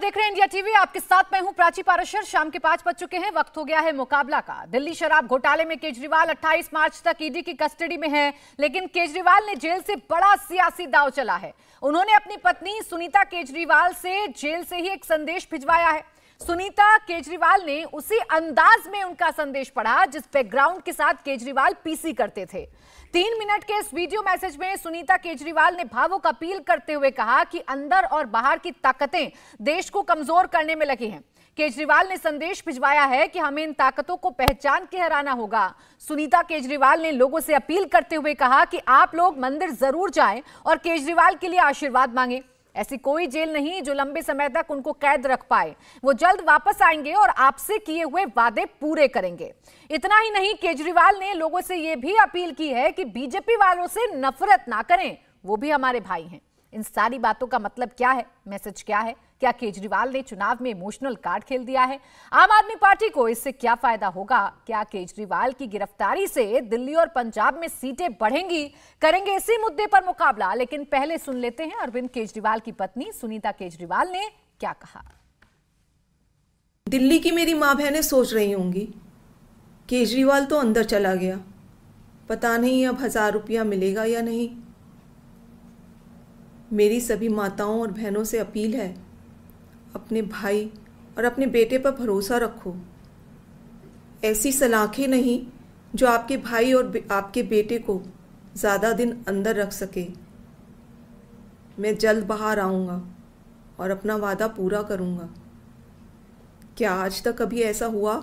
देख रहे हैं इंडिया टीवी। आपके साथ मैं हूं प्राची पाराशर। शाम के 5 बज चुके हैं, वक्त हो गया है मुकाबला का। दिल्ली शराब घोटाले में केजरीवाल 28 मार्च तक ईडी की कस्टडी में है, लेकिन केजरीवाल ने जेल से बड़ा सियासी दांव चला है। उन्होंने अपनी पत्नी सुनीता केजरीवाल से जेल से ही एक संदेश भिजवाया है। सुनीता केजरीवाल ने उसी अंदाज में उनका संदेश पढ़ा जिस बैकग्राउंड के साथ केजरीवाल पीसी करते थे। 3 मिनट के इस वीडियो मैसेज में सुनीता केजरीवाल ने भावुक अपील करते हुए कहा कि अंदर और बाहर की ताकतें देश को कमजोर करने में लगी हैं। केजरीवाल ने संदेश भिजवाया है कि हमें इन ताकतों को पहचान के हराना होगा। सुनीता केजरीवाल ने लोगों से अपील करते हुए कहा कि आप लोग मंदिर जरूर जाएं और केजरीवाल के लिए आशीर्वाद मांगें। ऐसी कोई जेल नहीं जो लंबे समय तक उनको कैद रख पाए। वो जल्द वापस आएंगे और आपसे किए हुए वादे पूरे करेंगे। इतना ही नहीं, केजरीवाल ने लोगों से यह भी अपील की है कि बीजेपी वालों से नफरत ना करें, वो भी हमारे भाई हैं। इन सारी बातों का मतलब क्या है, मैसेज क्या है? क्या केजरीवाल ने चुनाव में इमोशनल कार्ड खेल दिया है? आम आदमी पार्टी को इससे क्या फायदा होगा? क्या केजरीवाल की गिरफ्तारी से दिल्ली और पंजाब में सीटें बढ़ेंगी? करेंगे इसी मुद्दे पर मुकाबला, लेकिन पहले सुन लेते हैं अरविंद केजरीवाल की पत्नी सुनीता केजरीवाल ने क्या कहा। दिल्ली की मेरी माँ बहनें सोच रही होंगी, केजरीवाल तो अंदर चला गया, पता नहीं अब 1000 रुपया मिलेगा या नहीं। मेरी सभी माताओं और बहनों से अपील है, अपने भाई और अपने बेटे पर भरोसा रखो। ऐसी सलाखें नहीं जो आपके भाई और आपके बेटे को ज़्यादा दिन अंदर रख सके। मैं जल्द बाहर आऊँगा और अपना वादा पूरा करूँगा। क्या आज तक कभी ऐसा हुआ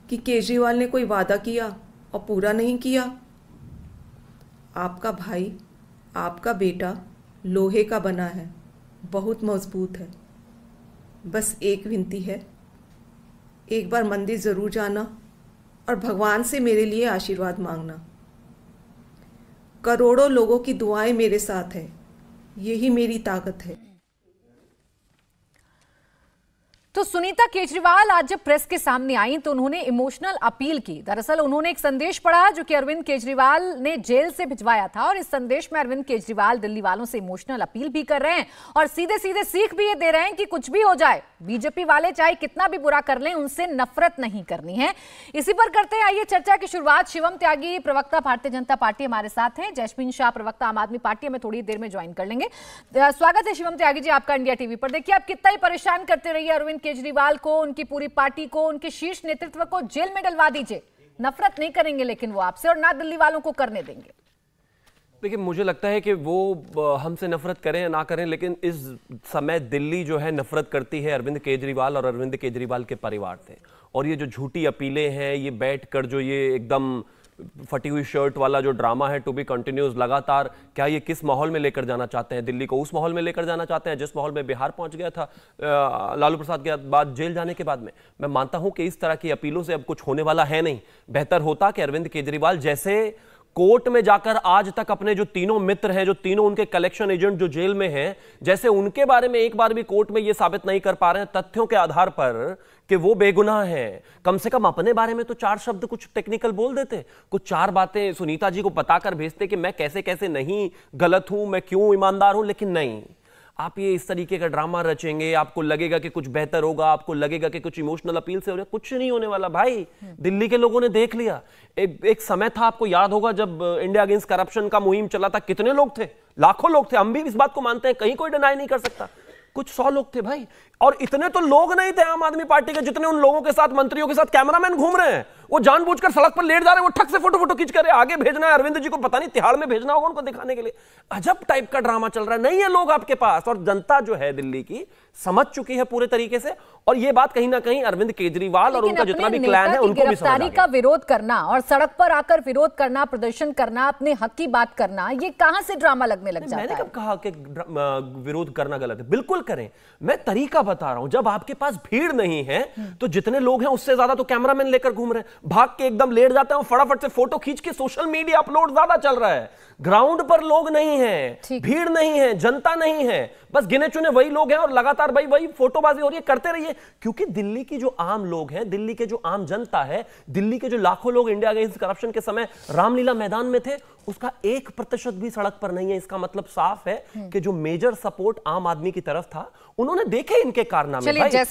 कि केजरीवाल ने कोई वादा किया और पूरा नहीं किया? आपका भाई, आपका बेटा लोहे का बना है, बहुत मजबूत है। बस एक विनती है, एक बार मंदिर ज़रूर जाना और भगवान से मेरे लिए आशीर्वाद मांगना। करोड़ों लोगों की दुआएं मेरे साथ है, यही मेरी ताकत है। तो सुनीता केजरीवाल आज जब प्रेस के सामने आई तो उन्होंने इमोशनल अपील की। दरअसल उन्होंने एक संदेश पढ़ा जो कि अरविंद केजरीवाल ने जेल से भिजवाया था, और इस संदेश में अरविंद केजरीवाल दिल्ली वालों से इमोशनल अपील भी कर रहे हैं और सीधे सीधे सीख भी ये दे रहे हैं कि कुछ भी हो जाए, बीजेपी वाले चाहे कितना भी बुरा कर लें, उनसे नफरत नहीं करनी है। इसी पर करते हैं आइए चर्चा की शुरुआत। शिवम त्यागी, प्रवक्ता भारतीय जनता पार्टी, हमारे साथ हैं। जैस्मिन शाह, प्रवक्ता आम आदमी पार्टी, हमें थोड़ी देर में ज्वाइन कर लेंगे। स्वागत है शिवम त्यागी जी आपका इंडिया टीवी पर। देखिए, आप कितना ही परेशान करते रहिए अरविंद केजरीवाल को, उनकी पूरी पार्टी को, उनके शीर्ष नेतृत्व को जेल में डलवा दीजिए, नफरत नहीं करेंगे लेकिन वो आपसे, और ना दिल्ली वालों को करने देंगे। देखिए, मुझे लगता है कि वो हमसे नफरत करें या ना करें, लेकिन इस समय दिल्ली जो है नफरत करती है अरविंद केजरीवाल और अरविंद केजरीवाल के परिवार से। और ये जो झूठी अपीलें हैं, ये बैठकर जो ये एकदम फटी हुई शर्ट वाला जो ड्रामा है, टू बी कंटिन्यूज लगातार, क्या ये किस माहौल में लेकर जाना चाहते हैं दिल्ली को? उस माहौल में लेकर जाना चाहते हैं जिस माहौल में बिहार पहुंच गया था लालू प्रसाद के बाद, जेल जाने के बाद में। मैं मानता हूं कि इस तरह की अपीलों से अब कुछ होने वाला है नहीं। बेहतर होता कि अरविंद केजरीवाल जैसे कोर्ट में जाकर आज तक अपने जो तीनों मित्र हैं, जो तीनों उनके कलेक्शन एजेंट जो जेल में हैं, जैसे उनके बारे में एक बार भी कोर्ट में ये साबित नहीं कर पा रहे हैं तथ्यों के आधार पर कि वो बेगुनाह हैं, कम से कम अपने बारे में तो 4 शब्द कुछ टेक्निकल बोल देते, कुछ 4 बातें सुनीता जी को बताकर भेजते कि मैं कैसे कैसे नहीं गलत हूं, मैं क्यों ईमानदार हूं। लेकिन नहीं, आप ये इस तरीके का ड्रामा रचेंगे, आपको लगेगा कि कुछ बेहतर होगा, आपको लगेगा कि कुछ इमोशनल अपील से हो रहा है। कुछ नहीं होने वाला भाई। दिल्ली के लोगों ने देख लिया। एक समय था, आपको याद होगा, जब इंडिया अगेंस्ट करप्शन का मुहिम चला था, कितने लोग थे? लाखों लोग थे। हम भी इस बात को मानते हैं, कहीं कोई डिनाई नहीं कर सकता। कुछ 100 लोग थे भाई, और इतने तो लोग नहीं थे आम आदमी पार्टी के जितने उन लोगों के साथ, मंत्रियों के साथ कैमरामैन घूम रहे हैं। वो जानबूझकर सड़क पर लेट जा रहे हैं, वो ठक से फोटो खींच कर आगे भेजना है अरविंद जी को, पता नहीं तिहाड़ में भेजना होगा उनको दिखाने के लिए। अजब टाइप का ड्रामा चल रहा है। नहीं है लोग आपके पास, और जनता जो है दिल्ली की समझ चुकी है पूरे तरीके से। और ये बात कहीं ना कहीं अरविंद केजरीवाल और उनका जितना भी क्लैन है उनको भी समझ आ गया। का विरोध करना और सड़क पर आकर विरोध करना, प्रदर्शन करना, अपने हक की बात करना, ये कहां से ड्रामा लगने लग जाता है? मैंने कब कहा कि विरोध करना गलत है? बिल्कुल करें, मैं तरीका बता रहा हूं। जब आपके पास भीड़ नहीं है तो जितने लोग हैं उससे ज्यादा तो कैमरामैन लेकर घूम रहे हैं, भाग के एकदम लेट जाते हैं, फटाफट से फोटो खींच के सोशल मीडिया अपलोड ज्यादा चल रहा है। ग्राउंड पर लोग नहीं है, भीड़ नहीं है, जनता नहीं है। बस गिने चुने वही लोग हैं और लगातार भाई वही फोटोबाजी हो रही है, करते रहिए। क्योंकि दिल्ली की जो आम लोग हैं, दिल्ली के जो आम जनता है, दिल्ली के जो लाखों लोग इंडिया अगेंस्ट करप्शन के समय रामलीला मैदान में थे, उसका 1% भी सड़क पर नहीं है। इसका मतलब साफ है कि जो मेजर सपोर्ट आम आदमी की तरफ था, उन्होंने देखे इनके कारनामे। इन्होंने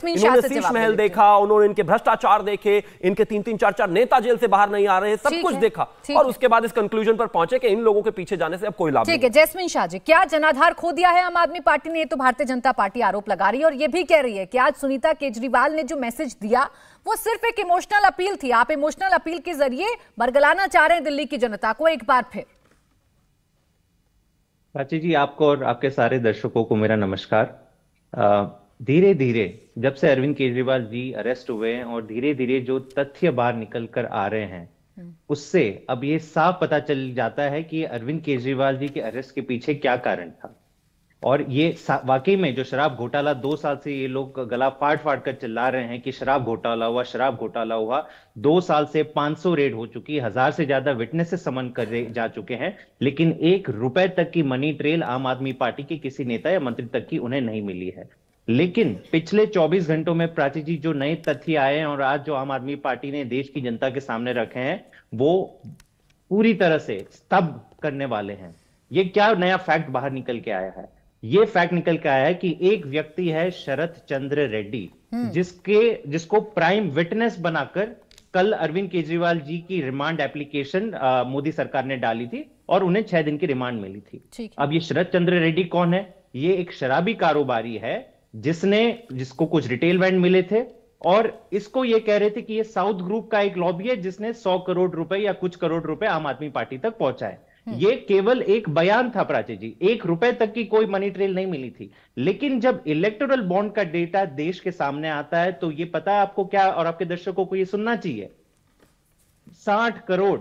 शीश महल देखा, उन्होंने इनके भ्रष्टाचार देखे, इनके 3-3, 4-4 नेता जेल से बाहर नहीं आ रहे, सब कुछ देखा और उसके बाद इस कंक्लूजन पर पहुंचे कि इन लोगों के पीछे जाने से अब कोई लाभ नहीं। ठीक है जैस्मिन शाह जी, क्या जनाधार खो दिया है आम आदमी पार्टी ने? ये तो भारतीय जनता पार्टी आरोप लगा रही है और ये भी कह रही है कि आज सुनीता केजरीवाल ने जो मैसेज दिया वो सिर्फ एक इमोशनल अपील थी। आप इमोशनल अपील के जरिए बरगलाना चाह रहे हैं दिल्ली की जनता को एक बार फिर। प्राची जी, आपको और आपके सारे दर्शकों को मेरा नमस्कार। धीरे धीरे जब से अरविंद केजरीवाल जी अरेस्ट हुए हैं और धीरे धीरे जो तथ्य बाहर निकल कर आ रहे हैं, उससे अब ये साफ पता चल जाता है कि अरविंद केजरीवाल जी के अरेस्ट के पीछे क्या कारण था। और ये वाकई में जो शराब घोटाला 2 साल से ये लोग गला फाड़ फाड़ कर चिल्ला रहे हैं कि शराब घोटाला हुआ, शराब घोटाला हुआ। 2 साल से 500 रेड हो चुकी, 1000 से ज्यादा विटनेसेस समन करे जा चुके हैं, लेकिन 1 रुपए तक की मनी ट्रेल आम आदमी पार्टी के किसी नेता या मंत्री तक की उन्हें नहीं मिली है। लेकिन पिछले 24 घंटों में प्राची जी जो नए तथ्य आए हैं और आज जो आम आदमी पार्टी ने देश की जनता के सामने रखे हैं, वो पूरी तरह से स्तब्ध करने वाले हैं। ये क्या नया फैक्ट बाहर निकल के आया है? ये फैक्ट निकल के आया है कि एक व्यक्ति है शरद चंद्र रेड्डी, जिसको प्राइम विटनेस बनाकर कल अरविंद केजरीवाल जी की रिमांड एप्लीकेशन मोदी सरकार ने डाली थी और उन्हें 6 दिन की रिमांड मिली थी। अब ये शरद चंद्र रेड्डी कौन है? ये एक शराबी कारोबारी है जिसको कुछ रिटेल वैंड मिले थे और इसको ये कह रहे थे कि ये साउथ ग्रुप का एक लॉबी है जिसने 100 करोड़ रुपए या कुछ करोड़ रुपए आम आदमी पार्टी तक पहुंचाए। ये केवल एक बयान था प्राची जी, 1 रुपए तक की कोई मनी ट्रेल नहीं मिली थी। लेकिन जब इलेक्टोरल बॉन्ड का डेटा देश के सामने आता है तो ये पता है आपको क्या, और आपके दर्शकों को ये सुनना चाहिए, 60 करोड़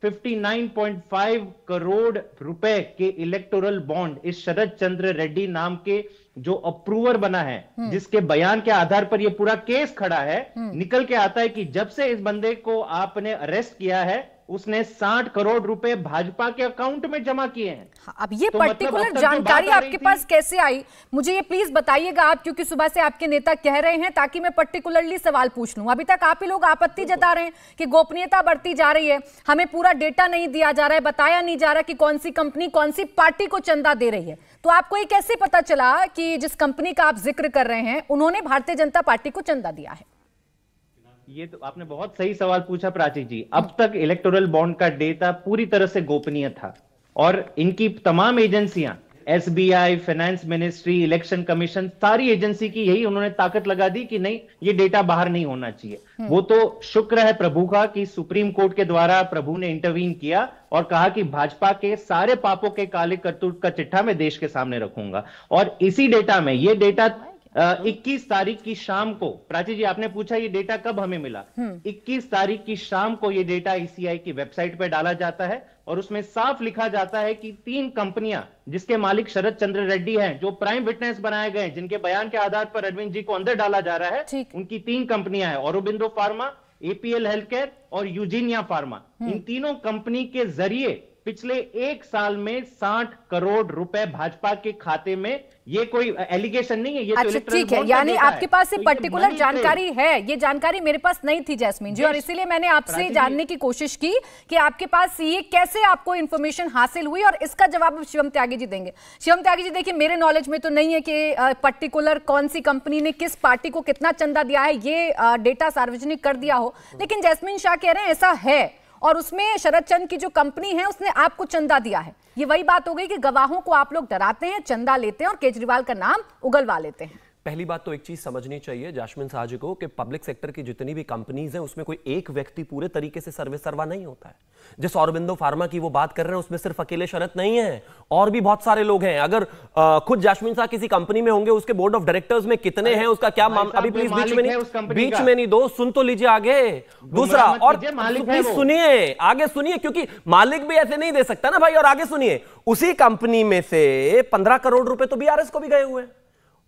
59.5 करोड़ रुपए के इलेक्टोरल बॉन्ड इस शरद चंद्र रेड्डी नाम के जो अप्रूवर बना है, जिसके बयान के आधार पर यह पूरा केस खड़ा है, निकल के आता है कि जब से इस बंदे को आपने अरेस्ट किया है उसने 60 करोड़ रुपए भाजपा के अकाउंट में जमा किए हैं। अब ये तो पर्टिकुलर जानकारी आपके पास कैसे आई, मुझे ये प्लीज बताइएगा आप, क्योंकि सुबह से आपके नेता कह रहे हैं, ताकि मैं पर्टिकुलरली सवाल पूछ लूं। अभी तक आप ही लोग आपत्ति जता रहे हैं कि गोपनीयता बढ़ती जा रही है, हमें पूरा डेटा नहीं दिया जा रहा है, बताया नहीं जा रहा कि कौन सी कंपनी कौन सी पार्टी को चंदा दे रही है। तो आपको ये कैसे पता चला कि जिस कंपनी का आप जिक्र कर रहे हैं उन्होंने भारतीय जनता पार्टी को चंदा दिया है? ये तो आपने बहुत सही सवाल पूछा प्राची जी। अब तक इलेक्टोरल बॉन्ड का डेटा पूरी तरह से गोपनीय था और इनकी तमाम एजेंसियां, SBI, finance ministry, election commission, सारी एजेंसी की यही उन्होंने ताकत लगा दी कि नहीं, ये डेटा बाहर नहीं होना चाहिए। वो तो शुक्र है प्रभु का कि सुप्रीम कोर्ट के द्वारा प्रभु ने इंटरवीन किया और कहा कि भाजपा के सारे पापों के काले करतूत का चिट्ठा मैं देश के सामने रखूंगा। और इसी डेटा में, ये डेटा 21 तारीख की शाम को, प्राची जी आपने पूछा ये डेटा कब हमें मिला, 21 तारीख की शाम को ये डेटा ईसीआई की वेबसाइट पर डाला जाता है और उसमें साफ लिखा जाता है कि 3 कंपनियां जिसके मालिक शरद चंद्र रेड्डी हैं, जो प्राइम विटनेस बनाए गए, जिनके बयान के आधार पर अरविंद जी को अंदर डाला जा रहा है, उनकी 3 कंपनियां हैं, औरोबिंदो फार्मा, एपीएल हेल्थकेयर और यूजीनिया फार्मा। इन तीनों कंपनी के जरिए पिछले 1 साल में 60 करोड़ रुपए भाजपा के खाते में, ये कोई एलिगेशन नहीं है, ये अच्छा, तो ठीक है, यानी आपके पास ये पर्टिकुलर जानकारी है। ये जानकारी मेरे पास नहीं थी जैस्मिन जी, और इसीलिए मैंने आपसे जानने की कोशिश की कि आपके पास ये कैसे आपको इंफॉर्मेशन हासिल हुई, और इसका जवाब शिवम त्यागी जी देंगे। शिवम त्यागी जी, देखिए मेरे नॉलेज में तो नहीं है कि पर्टिकुलर कौन सी कंपनी ने किस पार्टी को कितना चंदा दिया है, ये डेटा सार्वजनिक कर दिया हो, लेकिन जैस्मिन शाह कह रहे हैं ऐसा है और उसमें शरद चंद्र की जो कंपनी है उसने आपको चंदा दिया है। ये वही बात हो गई कि गवाहों को आप लोग डराते हैं, चंदा लेते हैं और केजरीवाल का नाम उगलवा लेते हैं। पहली बात तो एक चीज समझनी चाहिए जैस्मिन शाह जी को कि पब्लिक सेक्टर की जितनी भी कंपनीज हैं उसमें कोई एक व्यक्ति पूरे तरीके से सर्वा नहीं होता है। जिस औरोबिंदो फार्मा की वो बात कर रहे हैं उसमें सिर्फ अकेले शरद नहीं है, और भी बहुत सारे लोग हैं। अगर खुद जैस्मिन शाह किसी कंपनी में होंगे, उसके बोर्ड ऑफ डायरेक्टर्स में कितने हैं, उसका क्या अभी प्लीज बीच में नहीं दो, सुन तो लीजिए आगे। दूसरा, और प्लीज सुनिए, आगे सुनिए, क्योंकि मालिक भी ऐसे नहीं दे सकता ना भाई। और आगे सुनिए, उसी कंपनी में से 15 करोड़ रुपए तो बीआरएस को भी गए हुए हैं।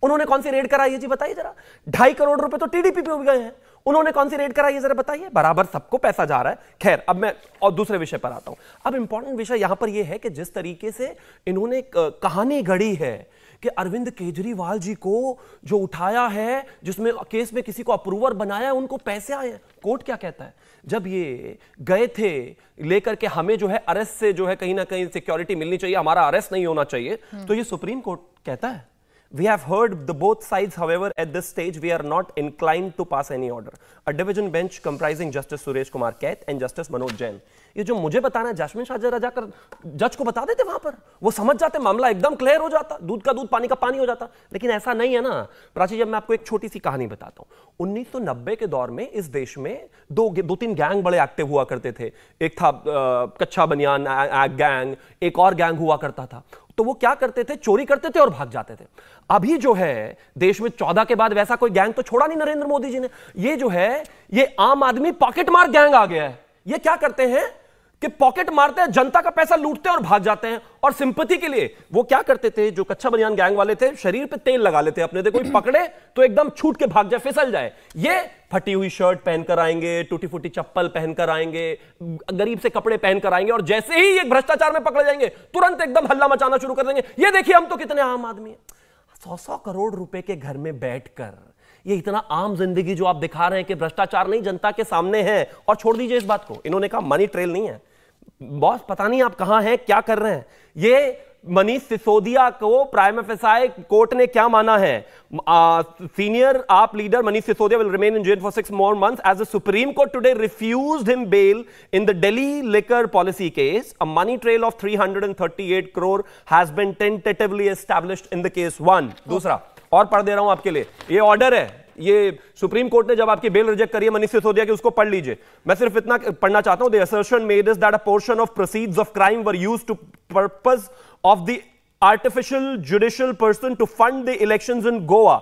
उन्होंने कौन सी रेड कराई है जी, बताइए जरा। 2.5 करोड़ रुपए तो टीडीपी पे भी गए हैं, उन्होंने कौन सी रेड कराई है जरा बताइए। बराबर सबको पैसा जा रहा है। खैर, अब मैं और दूसरे विषय पर आता हूं। अब इंपॉर्टेंट विषय यहां पर यह है कि जिस तरीके से इन्होंने कहानी गढ़ी है कि अरविंद केजरीवाल जी को जो उठाया है, जिसमें केस में किसी को अप्रूवर बनाया है, उनको पैसे आए हैं। कोर्ट क्या कहता है? जब ये गए थे लेकर के हमें जो है अरेस्ट से जो है कहीं ना कहीं सिक्योरिटी मिलनी चाहिए, हमारा अरेस्ट नहीं होना चाहिए, तो ये सुप्रीम कोर्ट कहता है। We have heard the both sides, however, at this stage, we are not inclined to pass any order. A division bench comprising Justice Suresh Kumar Kaith and Justice Manoj Jain. ये जो मुझे बताना है, jasmine Shah जरा जाकर जज को बता देते वहां पर, वो समझ जाते, मामला एकदम क्लियर हो जाता, दूध का दूध पानी का पानी हो जाता। लेकिन ऐसा नहीं है ना प्राची। जब मैं आपको एक छोटी सी कहानी बताता हूं, 1990 के दौर में इस देश में दो तीन गैंग बड़े एक्टिव हुआ करते थे। एक था कच्चा बनियान गैंग, एक और गैंग हुआ करता था। तो वो क्या करते थे? चोरी करते थे और भाग जाते थे। अभी जो है देश में 14 के बाद वैसा कोई गैंग तो छोड़ा नहीं नरेंद्र मोदी जी ने। ये जो है ये आम आदमी पॉकेट मार गैंग आ गया है। ये क्या करते हैं कि पॉकेट मारते हैं, जनता का पैसा लूटते हैं और भाग जाते हैं। और सिंपैथी के लिए वो क्या करते थे, जो कच्चा बनियान गैंग वाले थे, शरीर पे तेल लगा लेते अपने थे, कोई पकड़े तो एकदम छूट के भाग जाए, फिसल जाए। ये फटी हुई शर्ट पहनकर आएंगे, टूटी फूटी चप्पल पहनकर आएंगे, गरीब से कपड़े पहनकर आएंगे, और जैसे ही ये भ्रष्टाचार में पकड़े जाएंगे तुरंत एकदम हल्ला मचाना शुरू कर देंगे। ये देखिए हम तो कितने आम आदमी हैं। 100 करोड़ रुपए के घर में बैठकर ये इतना आम जिंदगी जो आप दिखा रहे हैं कि भ्रष्टाचार नहीं, जनता के सामने है। और छोड़ दीजिए इस बात को, इन्होंने कहा मनी ट्रेल नहीं है। बॉस पता नहीं आप कहां हैं, क्या कर रहे हैं। ये मनीष सिसोदिया को प्राइम एफएसआई कोर्ट ने क्या माना है? सीनियर आप leader Manish Sisodia will remain in jail for 6 more months as the Supreme Court today refused him bail in the Delhi liquor policy case. A money trail of 338 crore has been tentatively established in the case 1. दूसरा और पढ़ दे रहा हूं आपके लिए, ये order है। ये सुप्रीम कोर्ट ने जब आपकी बेल रिजेक्ट करी है मनीष सिसोदिया की, उसको पढ़ लीजिए। मैं सिर्फ इतना पढ़ना चाहता हूं। The assertion made is that a portion of proceeds of crime were used to purpose of the artificial judicial person to fund the elections in Goa.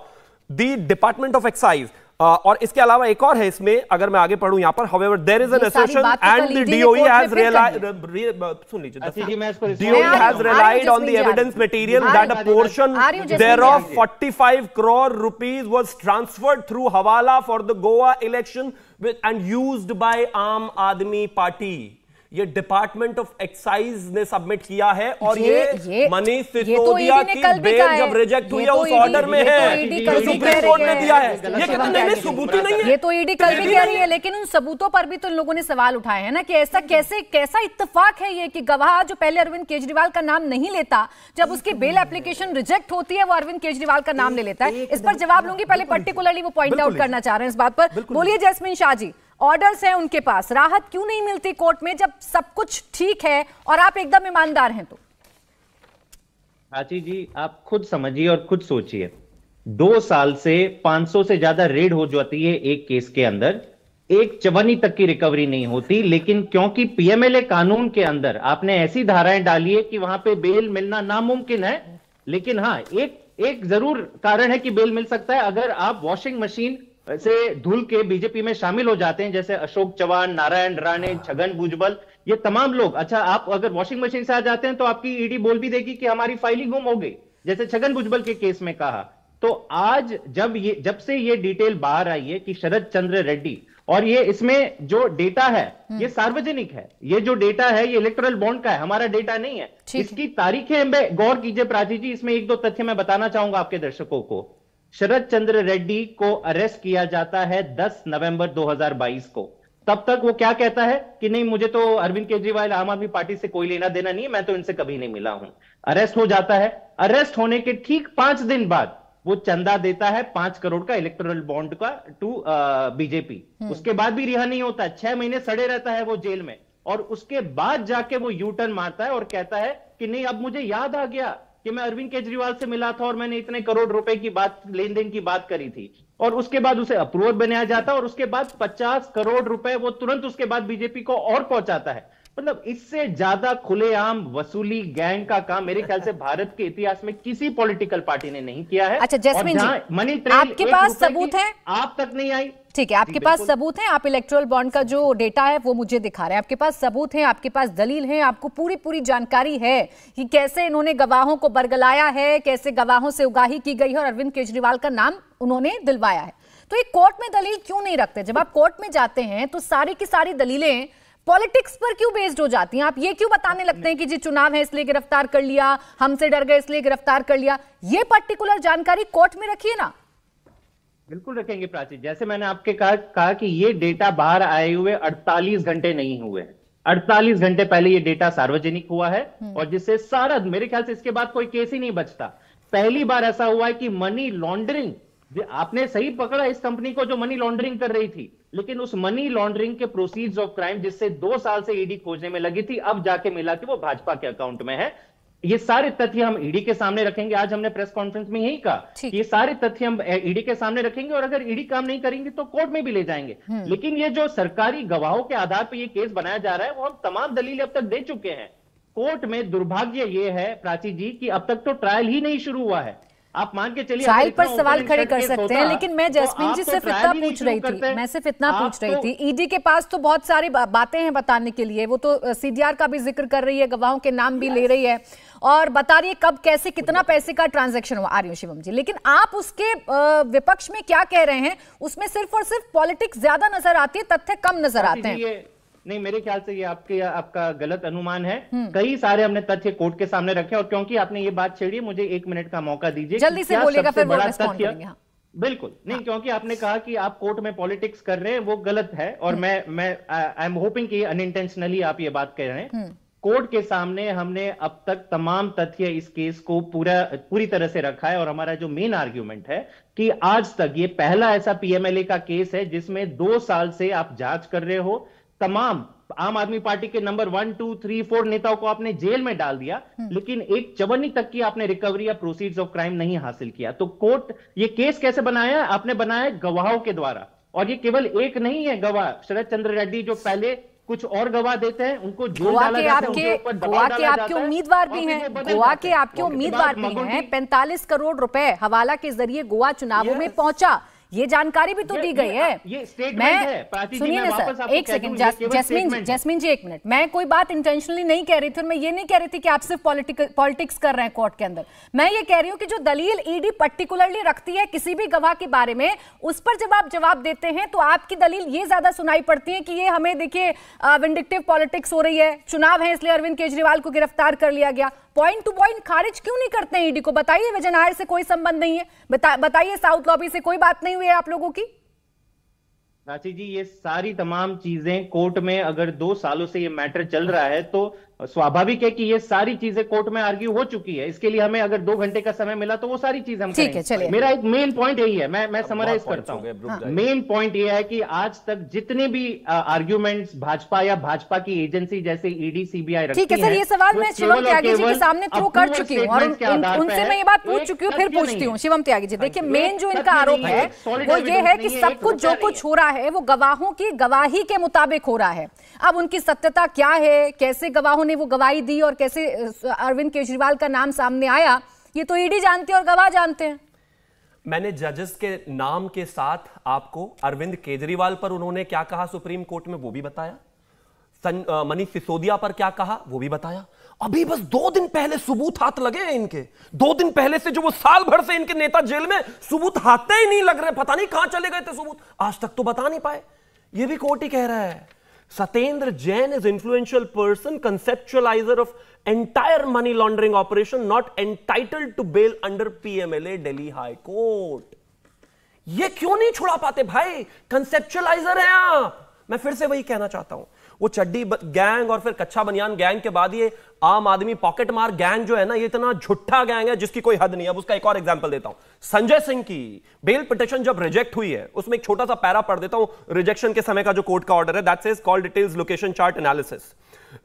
The Department of Excise और इसके अलावा एक और है इसमें, अगर मैं आगे पढ़ूं यहां पर, however there is an assertion and the DOE has realized, सुन लीजिए, DOE has relied on the evidence material that a portion thereof 45 crore rupees was transferred through Hawala for the Goa election and used by Aam Aadmi Party. ये department of excise ने submit किया है, और ये मनीष सिसोदिया की bell जब reject हुई है उस ऑर्डर में है, सुप्रीम कोर्ट ने दिया है। ये कहते हैं सबूत ही नहीं है। ये तो ईडी कल भी कह रही है, लेकिन उन सबूतों पर भी तो इन लोगों ने सवाल उठाए हैं ना कि ऐसा कैसा इत्तेफाक है ये कि गवाह जो पहले अरविंद केजरीवाल का नाम नहीं लेता, जब उसकी बेल एप्लीकेशन रिजेक्ट होती है वो अरविंद केजरीवाल का नाम ले लेता है। इस पर जवाब लूंगी, पहले पर्टिकुलरली वो पॉइंट आउट करना चाह रहे हैं इस बात पर। बोलिए जैस्मिन शाह जी, ऑर्डर्स हैं उनके पास, राहत क्यों नहीं मिलती कोर्ट में जब सब कुछ ठीक है और आप एकदम ईमानदार हैं? तो प्राची जी आप खुद समझिए और खुद सोचिए, 2 साल से 500 से ज्यादा रेड हो जाती है एक केस के अंदर, एक चवन्नी तक की रिकवरी नहीं होती। लेकिन क्योंकि पीएमएलए कानून के अंदर आपने ऐसी धाराएं डाली है कि वहां पे बेल मिलना नामुमकिन है। लेकिन हाँ, एक जरूर कारण है कि बेल मिल सकता है, अगर आप वॉशिंग मशीन से धुल के बीजेपी में शामिल हो जाते हैं, जैसे अशोक चौहान, नारायण राणे, छगन भुजबल, ये तमाम लोग। अच्छा, आप अगर वॉशिंग मशीन से आ जाते हैं तो आपकी ईडी बोल भी देगी कि हमारी फाइल ही गुम हो गई, जैसे छगन भुजबल के केस में कहा। तो आज जब से ये डिटेल बाहर आई है कि शरद चंद्र रेड्डी, और ये इसमें जो डेटा है ये सार्वजनिक है, ये जो डेटा है ये इलेक्टोरल बॉन्ड का है, हमारा डेटा नहीं है। इसकी तारीखें गौर कीजिए प्राची जी, इसमें 1-2 तथ्य मैं बताना चाहूंगा आपके दर्शकों को। शरद चंद्र रेड्डी को अरेस्ट किया जाता है 10 नवंबर 2022 को। तब तक वो क्या कहता है कि नहीं, मुझे तो अरविंद केजरीवाल आम आदमी पार्टी से कोई लेना देना नहीं है, मैं तो इनसे कभी नहीं मिला हूं। अरेस्ट हो जाता है। अरेस्ट होने के ठीक 5 दिन बाद वो चंदा देता है 5 करोड़ का इलेक्टोरल बॉन्ड का टू बीजेपी। उसके बाद भी रिहा नहीं होता, 6 महीने सड़े रहता है वो जेल में, और उसके बाद जाके वो यू टर्न मारता है और कहता है कि नहीं, अब मुझे याद आ गया कि मैं अरविंद केजरीवाल से मिला था और मैंने इतने करोड़ रुपए की बात, लेन देन की बात करी थी। और उसके बाद उसे अप्रूवर बनाया जाता है और उसके बाद 50 करोड़ रुपए वो तुरंत उसके बाद बीजेपी को और पहुंचाता है। मतलब इससे ज्यादा खुलेआम वसूली गैंग का काम मेरे ख्याल से भारत के इतिहास में किसी पॉलिटिकल पार्टी ने नहीं किया है। अच्छा जैस्मिन जी, मनी ट्रेल आपके पास सबूत है? आप तक नहीं आई, ठीक है, आपके पास सबूत है, आप इलेक्टोरल बॉन्ड का जो डेटा है वो मुझे दिखा रहे हैं, आपके पास सबूत है, आपके पास दलील है, आपको पूरी जानकारी है कि कैसे इन्होंने गवाहों को बरगलाया है, कैसे गवाहों से उगाही की गई है और अरविंद केजरीवाल का नाम उन्होंने दिलवाया है। तो ये कोर्ट में दलील क्यों नहीं रखते? जब आप कोर्ट में जाते हैं तो सारी की सारी दलीलें पॉलिटिक्स पर क्यों बेस्ड हो जाती हैं आप? ये क्यों बताने लगते हैं कि जी चुनाव है इसलिए गिरफ्तार कर लिया, हमसे डर गए इसलिए गिरफ्तार कर लिया? ये पर्टिकुलर जानकारी कोर्ट में रखिए ना। बिल्कुल रखेंगे प्राची। जैसे मैंने आपके कहा कि ये डेटा बाहर आए हुए 48 घंटे नहीं हुए, 48 घंटे पहले ये डेटा सार्वजनिक हुआ है, और जिससे सारा, मेरे ख्याल से इसके बाद कोई केस ही नहीं बचता। पहली बार ऐसा हुआ है कि मनी लॉन्ड्रिंग, आपने सही पकड़ा इस कंपनी को जो मनी लॉन्ड्रिंग कर रही थी, लेकिन उस मनी लॉन्ड्रिंग के प्रोसीड्स ऑफ क्राइम जिससे 2 साल से ईडी खोजने में लगी थी, अब जाके मिला कि वो भाजपा के अकाउंट में है। ये सारे तथ्य हम ईडी के सामने रखेंगे। आज हमने प्रेस कॉन्फ्रेंस में यही कहा कि ये सारे तथ्य हम ईडी के सामने रखेंगे, और अगर ईडी काम नहीं करेंगे तो कोर्ट में भी ले जाएंगे। लेकिन ये जो सरकारी गवाहों के आधार पर ये केस बनाया जा रहा है, वो हम तमाम दलीलें अब तक दे चुके हैं। कोर्ट में दुर्भाग्य ये है प्राची जी कि अब तक तो ट्रायल ही नहीं शुरू हुआ है। आप मान के चलिए ट्रायल पर सवाल खड़े कर सकते हैं, लेकिन मैं जैस्मीन जी सिर्फ इतना पूछ रही थी, मैं सिर्फ इतना पूछ रही थी, ईडी के पास तो बहुत सारी बातें हैं बताने के लिए। वो तो सीडीआर का भी जिक्र कर रही है, गवाहों के नाम भी ले रही है और बता रही है कब कैसे कितना पैसे का ट्रांजैक्शन हुआ। आ रही हूं शिवम जी, लेकिन आप उसके विपक्ष में क्या कह रहे हैं? उसमें सिर्फ और सिर्फ पॉलिटिक्स ज्यादा नजर आती है, तथ्य कम नजर आते हैं। नहीं, मेरे ख्याल से ये आपका गलत अनुमान है। कई सारे हमने तथ्य कोर्ट के सामने रखे, और क्योंकि आपने ये बात छेड़ी, मुझे 1 मिनट का मौका दीजिए। जल्दी से बोलिएगा, फिर वो रिस्पॉन्ड करेंगे। हाँ। बिल्कुल नहीं, क्योंकि आपने कहा कि आप कोर्ट में पॉलिटिक्स कर रहे हैं, वो गलत है, और मैं आई एम होपिंग कि अनइंटेंशनली आप ये बात कह रहे हैं। कोर्ट के सामने हमने अब तक तमाम तथ्य इस केस को पूरी तरह से रखा है, और हमारा जो मेन आर्ग्यूमेंट है कि आज तक ये पहला ऐसा पीएमएलए का केस है जिसमें 2 साल से आप जांच कर रहे हो। तमाम आम आदमी पार्टी के नंबर 1, 2, 3, 4 नेताओं को आपने जेल में डाल दिया, लेकिन एक चवन्नी तक की आपने रिकवरी या प्रोसीड्स ऑफ क्राइम नहीं हासिल किया। तो कोर्ट ये केस कैसे बनाया? आपने बनाया गवाहों के द्वारा, और ये केवल एक नहीं है गवाह, शरद चंद्र रेड्डी जो पहले कुछ और गवाह देते हैं, उनको जेल डाला जाता है, उनके ऊपर दबाव डाला जाता है। आपके उम्मीदवार भी हैं, गोवा के आपके उम्मीदवार भी हैं। 45 करोड़ रुपए हवाला के जरिए गोवा चुनावों में पहुंचा, ये जानकारी भी तो दी गई है। मैं सुनिए ना सर, एक सेकंड, जैस्मीन जी 1 मिनट। मैं कोई बात इंटेंशनली नहीं कह रही थी, और मैं ये नहीं कह रही थी कि आप सिर्फ पॉलिटिक्स कर रहे हैं कोर्ट के अंदर। मैं ये कह रही हूं कि जो दलील ईडी पर्टिकुलरली रखती है किसी भी गवाह के बारे में, उस पर जब आप जवाब देते हैं तो आपकी दलील ये ज्यादा सुनाई पड़ती है कि ये हमें देखिए विंडिक्टिव पॉलिटिक्स हो रही है, चुनाव है इसलिए अरविंद केजरीवाल को गिरफ्तार कर लिया गया। पॉइंट टू पॉइंट खारिज क्यों नहीं करते हैं ईडी को? बताइए विजन आयर से कोई संबंध नहीं है, बताइए साउथ लॉबी से कोई बात नहीं हुई है आप लोगों की? प्राची जी, ये सारी तमाम चीजें कोर्ट में अगर 2 सालों से ये मैटर चल रहा है तो स्वाभाविक है कि ये सारी चीजें कोर्ट में आर्ग्यू हो चुकी है। इसके लिए हमें अगर 2 घंटे का समय मिला तो वो सारी चीजें हम करेंगे। मेरा एक मेन पॉइंट यही है, मैं समराइज करता हूं। मेन पॉइंट ये है कि आज तक जितने भी आर्ग्यूमेंट्स भाजपा या भाजपा की एजेंसी जैसे ईडी, सीबीआई रखती है। ठीक है सर, ये सवाल मैं शिवम त्यागी जी के सामने थ्रो कर चुकी हूँ, और उनसे मैं ये बात पूछ चुकी हूँ, फिर पूछती हूँ। शिवम त्यागी जी, देखिए मेन जो इनका आरोप है वो ये है कि सब कुछ जो कुछ हो रहा है वो गवाहों की गवाही के मुताबिक हो रहा है। अब उनकी सत्यता क्या है, कैसे गवाहों ने वो गवाही दी और कैसे अरविंद केजरीवाल का नाम सामने आया, ये तो ईडी जानती है और गवाह जानते हैं। मैंने जजेस के नाम के साथ आपको अरविंद केजरीवाल पर उन्होंने क्या कहा सुप्रीम कोर्ट में वो भी बताया, मनीष सिसोदिया पर क्या कहा वो भी बताया। अभी बस 2 दिन पहले सबूत हाथ लगे हैं इनके, 2 दिन पहले से जो वो साल भर से इनके नेता जेल में, सबूत हाथ ही नहीं लग रहे, पता नहीं कहां चले गए थे सबूत, आज तक तो बता नहीं पाए। ये भी कोर्ट ही कह रहा है। Satyendra Jain is influential person, conceptualizer of entire money laundering operation, not entitled to bail under PMLA, Delhi High Court. ये क्यों नहीं छुड़ा पाते भाई? कंसेप्चुअलाइजर हैं आप। मैं फिर से वही कहना चाहता हूं, वो चड्डी गैंग और फिर कच्चा बनियान गैंग के बाद ये आम आदमी पॉकेट मार गैंग जो है ना, ये इतना झूठा गैंग है जिसकी कोई हद नहीं है। अब उसका एक और एग्जांपल देता हूं। संजय सिंह की बेल पिटीशन जब रिजेक्ट हुई है, उसमें एक छोटा सा पैरा पढ़ देता हूं रिजेक्शन के समय का जो कोर्ट का ऑर्डर है। That says call details location chart analysis.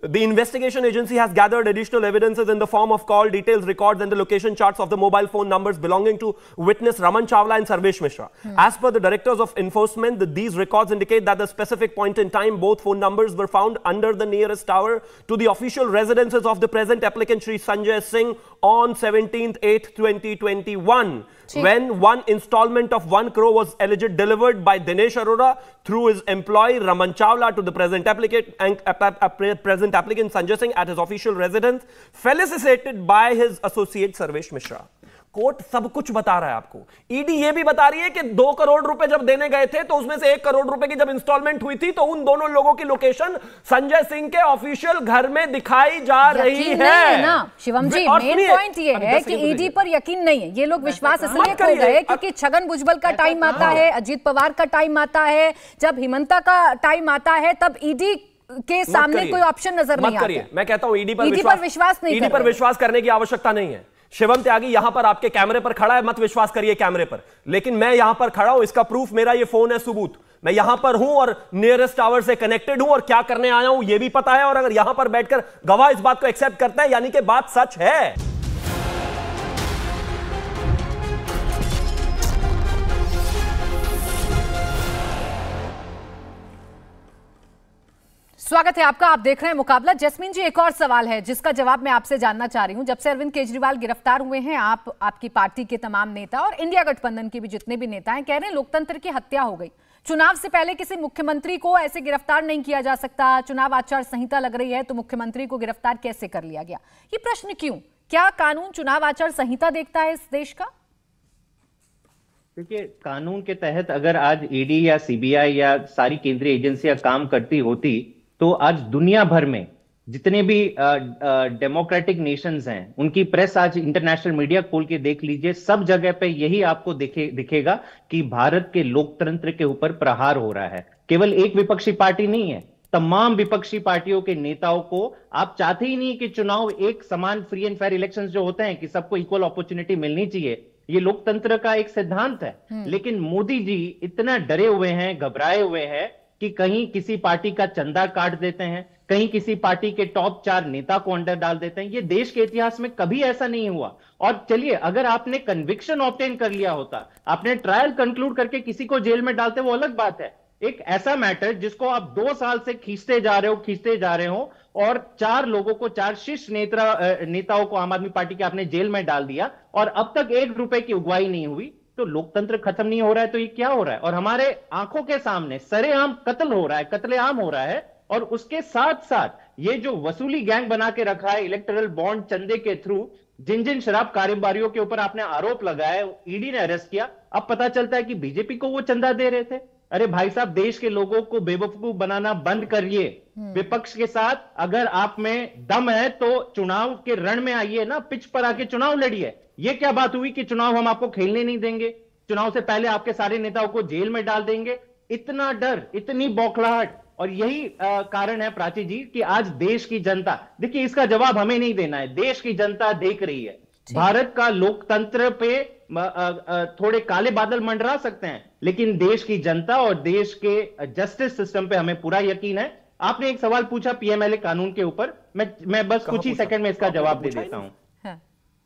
The investigation agency has gathered additional evidences in the form of call details, records and the location charts of the mobile phone numbers belonging to witness Raman Chawla and Sarvesh Mishra. As per the directors of enforcement, these records indicate that the specific point in time both phone numbers were found under the nearest tower to the official residences of the present applicant Shri Sanjay Singh on 17/8/2021. When one installment of 1 crore was allegedly delivered by Dinesh Arora through his employee Raman Chawla to the present applicant Sanjay Singh at his official residence, felicitated by his associate Sarvesh Mishra. Court सब कुछ बता रहा है आपको। ED ये भी बता रही है कि 2 करोड़ रुपए जब देने गए थे तो उसमें से 1 करोड़ रुपए की जब इंस्टॉलमेंट हुई थी तो उन दोनों लोगों की लोकेशन संजय सिंह के ऑफिशियल घर में दिखाई जा रही है ना। शिवम जी, मेन पॉइंट ये है कि ईडी पर यकीन नहीं है। ये लोग विश्वास इसलिए खो गए क्योंकि छगन भुजबल का टाइम आता है, अजीत पवार का टाइम आता है, जब हिमंता का टाइम आता है तब ईडी के सामने कोई ऑप्शन नजर नहीं आता। मैं कहता हूं ईडी पर विश्वास करने की आवश्यकता नहीं है। शिवम त्यागी यहां पर आपके कैमरे पर खड़ा है, मत विश्वास करिए कैमरे पर, लेकिन मैं यहां पर खड़ा हूं, इसका प्रूफ मेरा ये फोन है, सबूत। मैं यहां पर हूं और नियरेस्ट टावर से कनेक्टेड हूं और क्या करने आया हूं ये भी पता है। और अगर यहां पर बैठकर गवाह इस बात को एक्सेप्ट करता है यानी कि बात सच है। स्वागत है आपका, आप देख रहे हैं मुकाबला। जैस्मीन जी, एक और सवाल है जिसका जवाब मैं आपसे जानना चाह रही हूं। जब से अरविंद केजरीवाल गिरफ्तार हुए हैं, आपकी पार्टी के तमाम नेता और इंडिया गठबंधन के भी जितने भी नेता हैं कह रहे हैं लोकतंत्र की हत्या हो गई। चुनाव से पहले किसी मुख्यमंत्री को ऐसे गिरफ्तार नहीं किया जा सकता, चुनाव आचार संहिता लग रही है तो मुख्यमंत्री को गिरफ्तार कैसे कर लिया गया? ये प्रश्न क्यों? क्या कानून चुनाव आचार संहिता देखता है इस देश का? देखिए, कानून के तहत अगर आज ईडी या सीबीआई या सारी केंद्रीय एजेंसियां काम करती होती तो आज दुनिया भर में जितने भी डेमोक्रेटिक नेशंस हैं उनकी प्रेस, आज इंटरनेशनल मीडिया खोल के देख लीजिए, सब जगह पे यही आपको दिखेगा कि भारत के लोकतंत्र के ऊपर प्रहार हो रहा है। केवल एक विपक्षी पार्टी नहीं है, तमाम विपक्षी पार्टियों के नेताओं को आप चाहते ही नहीं कि चुनाव एक समान फ्री एंड फेयर इलेक्शंस जो होते हैं कि सबको इक्वल अपॉर्चुनिटी मिलनी चाहिए, ये लोकतंत्र का एक सिद्धांत है। लेकिन मोदी जी इतना डरे हुए हैं, घबराए हुए हैं कि कहीं किसी पार्टी का चंदा काट देते हैं, कहीं किसी पार्टी के टॉप 4 नेता को अंडर डाल देते हैं। ये देश के इतिहास में कभी ऐसा नहीं हुआ। और चलिए, अगर आपने कन्विक्शन ऑब्टेन कर लिया होता, आपने ट्रायल कंक्लूड करके किसी को जेल में डालते, वो अलग बात है। एक ऐसा मैटर जिसको आप 2 साल से खींचते जा रहे हो और 4 लोगों को, 4 शीर्ष नेताओं को आम आदमी पार्टी के आपने जेल में डाल दिया और अब तक 1 रुपए की उगवाई नहीं हुई, तो लोकतंत्र खत्म नहीं हो रहा है तो ये क्या हो रहा है? और हमारे आंखों के सामने सरेआम कत्ल हो रहा है, कत्लेआम हो रहा है। और उसके साथ साथ ये जो वसूली गैंग बना के रखा है इलेक्टोरल बॉन्ड चंदे के थ्रू, जिन शराब कारोबारियों के ऊपर आपने आरोप लगाया, ईडी ने अरेस्ट किया, अब पता चलता है कि बीजेपी को वो चंदा दे रहे थे। अरे भाई साहब, देश के लोगों को बेवकूफ बनाना बंद करिए। विपक्ष के साथ अगर आप में दम है तो चुनाव के रण में आइए ना, पिच पर आके चुनाव लड़िए। ये क्या बात हुई कि चुनाव हम आपको खेलने नहीं देंगे, चुनाव से पहले आपके सारे नेताओं को जेल में डाल देंगे? इतना डर, इतनी बौखलाहट। और यही कारण है प्राची जी कि आज देश की जनता, देखिए इसका जवाब हमें नहीं देना है, देश की जनता देख रही है। भारत का लोकतंत्र पे थोड़े काले बादल मंडरा सकते हैं, लेकिन देश की जनता और देश के जस्टिस सिस्टम पे हमें पूरा यकीन है। आपने एक सवाल पूछा पीएमएलए कानून के ऊपर, मैं बस कुछ ही सेकंड में इसका जवाब दे देता हूं।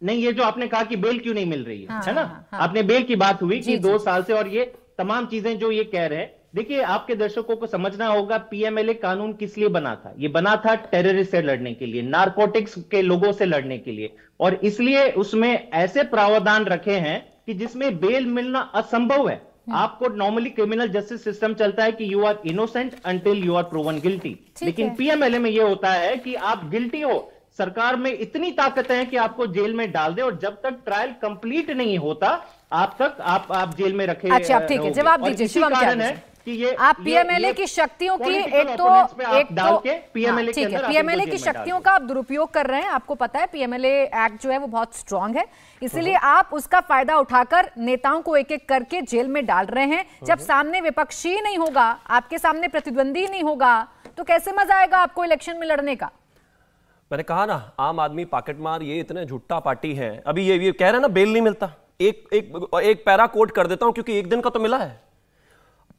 नहीं, ये जो आपने कहा कि बेल क्यों नहीं मिल रही है ना, आपने बेल की बात हुई कि 2 साल से, और ये तमाम चीजें जो ये कह रहे हैं, देखिए आपके दर्शकों को समझना होगा पीएमएलए कानून किस लिए बना था। ये बना था टेररिस्ट से लड़ने के लिए, नारकोटिक्स के लोगों से लड़ने के लिए, और इसलिए उसमें ऐसे प्रावधान रखे हैं कि जिसमें बेल मिलना असंभव है। आपको नॉर्मली क्रिमिनल जस्टिस सिस्टम चलता है कि you are innocent until you are proven guilty, लेकिन पीएमएलए में यह होता है कि आप गिल्टी हो, सरकार में इतनी ताकत है कि आपको जेल में डाल दे, और जब तक ट्रायल कंप्लीट नहीं होता आप जेल में रखे। अच्छा, ठीक है, जवाब दीजिए। शिवम, कारण है कि ये आप पीएमएलए की शक्तियों की पीएमएलए की शक्तियों का आप दुरुपयोग कर रहे हैं। आपको पता है पीएमएलए एक्ट जो है वो बहुत स्ट्रांग है, इसीलिए आप उसका फायदा उठाकर नेताओं को एक एक करके जेल में डाल रहे हैं। जब सामने विपक्षी नहीं होगा, आपके सामने प्रतिद्वंदी नहीं होगा, तो कैसे मजा आएगा आपको इलेक्शन में लड़ने का? मैंने कहा ना, आम आदमी पॉकेट मार, ये इतने झुट्टा पार्टी है। अभी ये कह रहे हैं ना बेल नहीं मिलता, एक पैरा कोट कर देता हूं क्योंकि एक दिन का तो मिला है।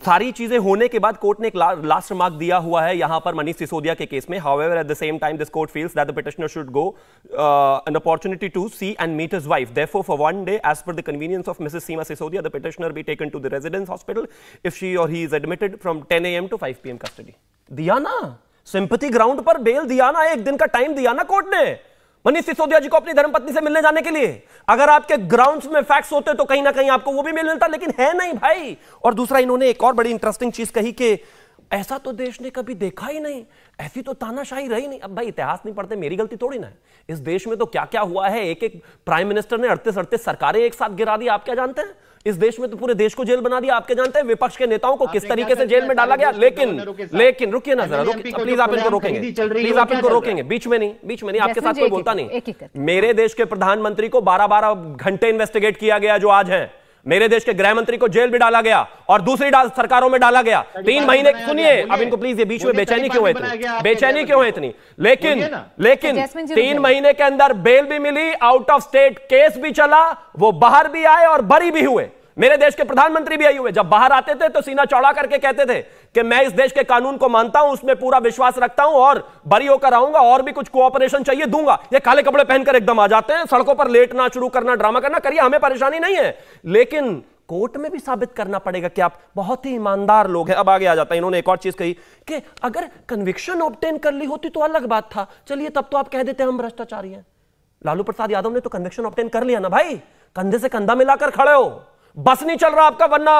सारी चीजें होने के बाद कोर्ट ने एक लास्ट रिमार्क दिया हुआ है यहां पर मनीष सिसोदिया के केस में। However at the same time this court feels that the petitioner should go an opportunity to see and meet his wife. Therefore, for one day, as per the convenience of Mrs. Seema Sisodia, the petitioner be taken to the residence hospital if she or he is admitted from 10 AM to 5 PM custody. दिया ना, sympathy ground पर bell दिया ना, एक दिन का time दिया ना कोर्ट ने मनीष सिसोदिया जी को अपनी धर्मपत्नी से मिलने जाने के लिए। अगर आपके ग्राउंड्स में फैक्ट्स होते तो कहीं ना कहीं आपको वो भी मिलता, लेकिन है नहीं भाई। और दूसरा, इन्होंने एक और बड़ी इंटरेस्टिंग चीज कही कि ऐसा तो देश ने कभी देखा ही नहीं, ऐसी तो तानाशाही रही नहीं। अब भाई इतिहास नहीं पढ़ते, मेरी गलती थोड़ी ना है। इस देश में तो क्या क्या हुआ है, एक एक प्राइम मिनिस्टर ने 38 सरकारें एक साथ गिरा दी, आप क्या जानते हैं? इस देश में तो पूरे देश को जेल बना दिया, आपके जानते हैं? विपक्ष के नेताओं को किस तरीके से जेल में डाला गया। लेकिन रुकिए ना जरा, प्लीज आप इनको रोकेंगे, प्लीज आप इनको रोकेंगे, बीच में नहीं, आपके साथ कोई बोलता नहीं। मेरे देश के प्रधानमंत्री को 12-12 घंटे इन्वेस्टिगेट किया गया जो आज है। मेरे देश के गृह मंत्री को जेल भी डाला गया और दूसरी सरकारों में डाला गया। 3 महीने, सुनिए अब इनको प्लीज, ये बीच में बेचैनी क्यों है इतनी? लेकिन 3 महीने के अंदर बेल भी मिली, आउट ऑफ स्टेट केस भी चला, वो बाहर भी आए और बरी भी हुए। मेरे देश के प्रधानमंत्री भी आई हुए, जब बाहर आते थे तो सीना चौड़ा करके कहते थे कि मैं इस देश के कानून को मानता हूं, उसमें पूरा विश्वास रखता हूं और बरी होकर आऊंगा, और भी कुछ कोऑपरेशन चाहिए दूंगा। ये काले कपड़े पहनकर एकदम आ जाते हैं, सड़कों पर लेटना शुरू करना, ड्रामा करना, करिए, हमें परेशानी नहीं है, लेकिन कोर्ट में भी साबित करना पड़ेगा कि आप बहुत ही ईमानदार लोग हैं। अब आगे आ जाता है, इन्होंने एक और चीज कही कि अगर कन्विक्शन ऑब्टेन कर ली होती तो अलग बात था, चलिए तब तो आप कह देते हम भ्रष्टाचारी हैं। लालू प्रसाद यादव ने तो कन्विक्शन ऑब्टेन कर लिया ना भाई, कंधे से कंधा मिलाकर खड़े हो, बस नहीं चल रहा आपका, वरना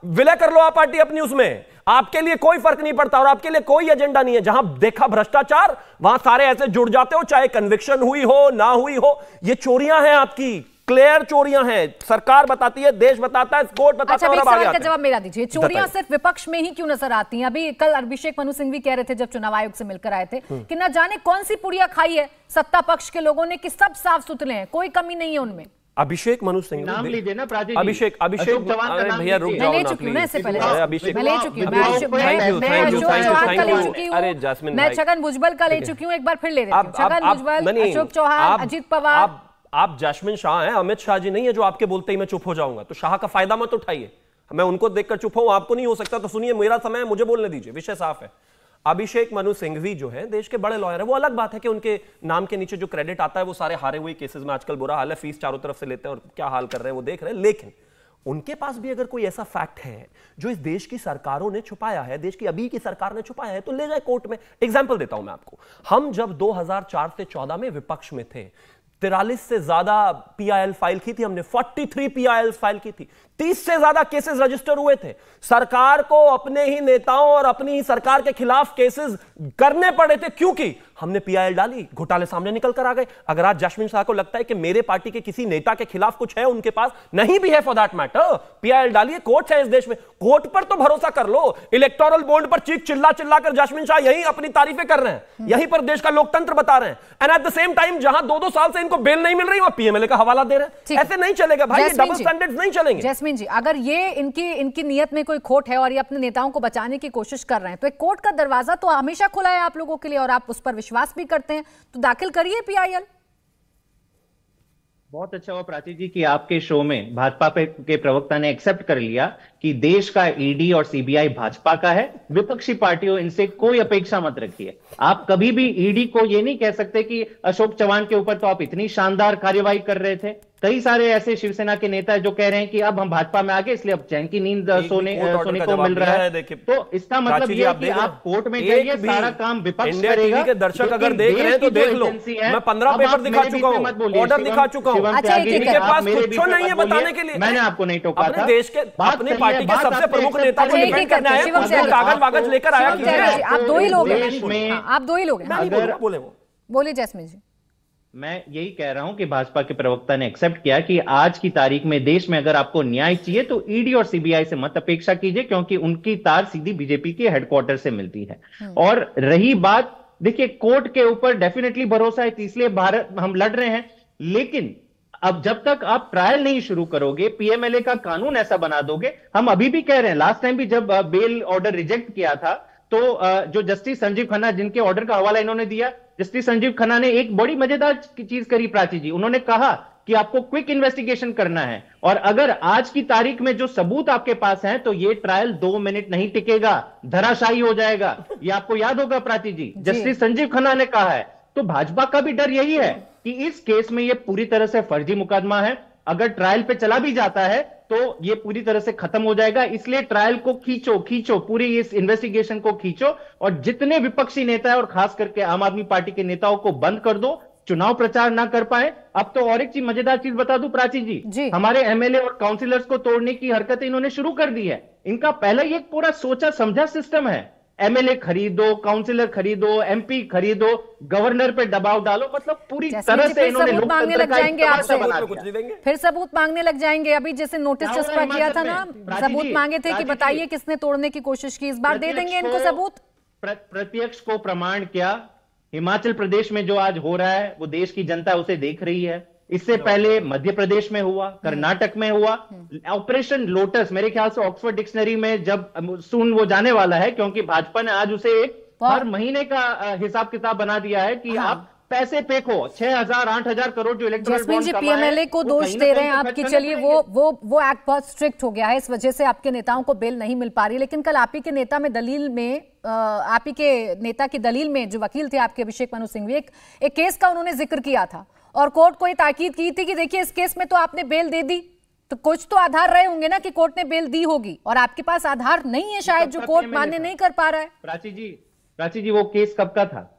विलय कर लो आप पार्टी अपनी, उसमें आपके लिए कोई फर्क नहीं पड़ता और आपके लिए कोई एजेंडा नहीं है। जहां देखा भ्रष्टाचार वहां सारे ऐसे जुड़ जाते हो, चाहे कन्विक्शन हुई हो ना हुई हो। ये चोरियां हैं आपकी, क्लियर चोरियां हैं, सरकार बताती है, देश बताता है, कोर्ट बताता है। अच्छा, जवाब मेरा दीजिए, चोरियां सिर्फ विपक्ष में ही क्यों नजर आती हैं? अभी कल अभिषेक मनु सिंह भी कह रहे थे जब चुनाव आयोग से मिलकर आए थे कि न जाने कौन सी पुड़िया खाई है सत्ता पक्ष के लोगों ने कि सब साफ सुथरे हैं, कोई कमी नहीं है उनमें। अभिषेक मनु सिंह नाम लीजिए ना प्राची जी। अभिषेक भैया रुक जाओ ना प्लीज। अभिषेक मैं ले चुकी हूँ, मैं छगन भुजबल का ले चुकी हूँ, एक बार फिर ले रही हूँ। छगन भुजबल, अशोक चौहान, अजित पवार। आप जैस्मिन शाह हैं, अमित शाह जी नहीं है जो आपके बोलते ही मैं चुप हो जाऊंगा, तो शाह का फायदा मत उठाइए। मैं उनको देखकर चुप हूं, आपको नहीं हो सकता, तो सुनिए, मेरा समय है, मुझे बोलने दीजिए, विषय साफ है। अभिषेक मनु सिंघवी जो है देश के बड़े लॉयर है, वो अलग बात है कि उनके नाम के नीचे जो क्रेडिट आता है वो सारे हारे हुए केसेस में आजकल बुरा हाल है, फीस चारों तरफ से लेते हैं और क्या हाल कर रहे हैं वो देख रहे हैं। लेकिन उनके पास भी अगर कोई ऐसा फैक्ट है जो इस देश की सरकारों ने छुपाया है, देश की अभी की सरकार ने छुपाया है, तो ले जाए कोर्ट में। एग्जाम्पल देता हूं मैं आपको, हम जब 2004 से 14 में विपक्ष में थे, 43 से ज्यादा पीआईएल फाइल की थी हमने, 43 पीआईएल फाइल की थी, 30 से ज्यादा केसेस रजिस्टर हुए थे। सरकार को अपने ही नेताओं और अपनी ही सरकार के खिलाफ केसेस करने पड़े थे क्योंकि हमने पीआईएल डाली, घोटाले सामने निकल कर आ गए। अगर आज जैस्मिन शाह को लगता है कि मेरे पार्टी के किसी नेता के खिलाफ कुछ है, उनके पास नहीं भी है फॉर दैट मैटर, पीआईएल डालिए, कोर्ट है इस देश में, कोर्ट पर तो भरोसा कर लो। इलेक्टोरल बॉन्ड पर चीख चिल्ला कर जैस्मिन शाह यही अपनी तारीफें कर रहे हैं, यहीं पर देश का लोकतंत्र बता रहे हैं, and at the same time जहां 2-2 साल से इनको बेल नहीं मिल रही, वहां पीएमएलए का हवाला दे रहे हैं। ऐसे नहीं चलेगा भाई, डबल स्टैंडर्ड्स नहीं चलेंगे। जैस्मिन जी, अगर ये इनकी नियत में कोई खोट है और ये अपने नेताओं को बचाने की कोशिश कर रहे हैं, तो एक कोर्ट का दरवाजा तो हमेशा खुला है आप लोगों के लिए और आप उस पर विश्वास भी करते हैं, तो दाखिल करिए पीआईएल। बहुत अच्छा हुआ प्राची जी कि आपके शो में भाजपा के प्रवक्ता ने एक्सेप्ट कर लिया कि देश का ईडी और सीबीआई भाजपा का है, विपक्षी पार्टियों इनसे कोई अपेक्षा मत रखिए। आप कभी भी ईडी को ये नहीं कह सकते कि अशोक चौहान के ऊपर तो आप इतनी शानदार कार्यवाही कर रहे थे, कई सारे ऐसे शिवसेना के नेता जो कह रहे हैं कि अब हम भाजपा में आ गए इसलिए अब चैन की नींद सोने को मिल रहा है। तो इसका मतलब ये है कि आप कोर्ट में जाइए, सारा काम विपक्ष करेगा। के दर्शक अगर देख रहे हैं तो देख लो, मैं 15 पेपर दिखा चुका हूँ, ऑर्डर दिखा चुका हूँ, इनके पास कुछ नहीं है बताने के लिए। मैंने आपको नहीं टोका था, देश के अपनी पार्टी के सबसे प्रमुख नेता को डिफेंड करने आए, कागज वागज लेकर आया। आप दो ही लोग हैं, आप दो ही लोग हैं। बोलिए जैस्मिन जी। मैं यही कह रहा हूं कि भाजपा के प्रवक्ता ने एक्सेप्ट किया कि आज की तारीख में देश में अगर आपको न्याय चाहिए तो ईडी और सीबीआई से मत अपेक्षा कीजिए, क्योंकि उनकी तार सीधी बीजेपी के हेडक्वार्टर से मिलती है। और रही बात, देखिए कोर्ट के ऊपर डेफिनेटली भरोसा है, इसलिए भारत हम लड़ रहे हैं, लेकिन अब जब तक आप ट्रायल नहीं शुरू करोगे, पीएमएलए का कानून ऐसा बना दोगे, हम अभी भी कह रहे हैं, लास्ट टाइम भी जब बेल ऑर्डर रिजेक्ट किया था तो जो जस्टिस संजीव खन्ना जिनके ऑर्डर का हवाला इन्होंने दिया, जस्टिस संजीव खन्ना ने एक बड़ी मजेदार चीज करी प्राची जी, उन्होंने कहा कि आपको क्विक इन्वेस्टिगेशन करना है और अगर आज की तारीख में जो सबूत आपके पास हैं तो ये ट्रायल 2 मिनट नहीं टिकेगा, धराशायी हो जाएगा। ये आपको याद होगा प्राची जी, जस्टिस संजीव खन्ना ने कहा है। तो भाजपा का भी डर यही है कि इस केस में ये पूरी तरह से फर्जी मुकदमा है, अगर ट्रायल पे चला भी जाता है तो ये पूरी तरह से खत्म हो जाएगा, इसलिए ट्रायल को खींचो, पूरी इस इन्वेस्टिगेशन को खींचो और जितने विपक्षी नेता है और खास करके आम आदमी पार्टी के नेताओं को बंद कर दो, चुनाव प्रचार ना कर पाए। अब तो और एक चीज मजेदार चीज बता दूं प्राची जी, हमारे एमएलए और काउंसिलर्स को तोड़ने की हरकतें इन्होंने शुरू कर दी है। इनका पहले ही एक पूरा सोचा समझा सिस्टम है, एमएलए खरीदो, काउंसिलर खरीदो, एमपी खरीदो, गवर्नर पे दबाव डालो, मतलब पूरी तरह से इन्होंने मांगने लग जाएंगे आपसे, दिया। फिर सबूत मांगने लग जाएंगे। अभी जैसे नोटिस चस्पा किया था ना, सबूत मांगे थे कि बताइए किसने तोड़ने की कोशिश की, इस बार दे देंगे इनको सबूत। प्रत्यक्ष को प्रमाण क्या, हिमाचल प्रदेश में जो आज हो रहा है वो देश की जनता उसे देख रही है। इससे पहले मध्य प्रदेश में हुआ, कर्नाटक में हुआ, ऑपरेशन लोटस, मेरे ख्याल से ऑक्सफोर्ड डिक्शनरी में जब सुन वो जाने वाला है, क्योंकि भाजपा ने आज उसे एक हर महीने का हिसाब किताब बना दिया है कि आप पैसे फेंको, 6,000 8,000 करोड़ जो इलेक्टोरल जैस्मीन जी पीएमएलए को दोष दे रहे हैं आपकी, चलिए वो एक्ट बहुत स्ट्रिक्ट हो गया है, इस वजह से आपके नेताओं को बेल नहीं मिल पा रही। लेकिन कल आप ही के नेता में दलील में, आप ही के नेता की दलील में जो वकील थे आपके अभिषेक मनु सिंघवी, एक केस का उन्होंने जिक्र किया था और कोर्ट को ये ताकीद की थी कि देखिए इस केस में तो आपने बेल दे दी, तो कुछ तो आधार रहे होंगे ना कि कोर्ट ने बेल दी होगी, और आपके पास आधार नहीं है शायद, जो कोर्ट मान्य नहीं कर पा रहा है। प्राची जी वो केस कब का था?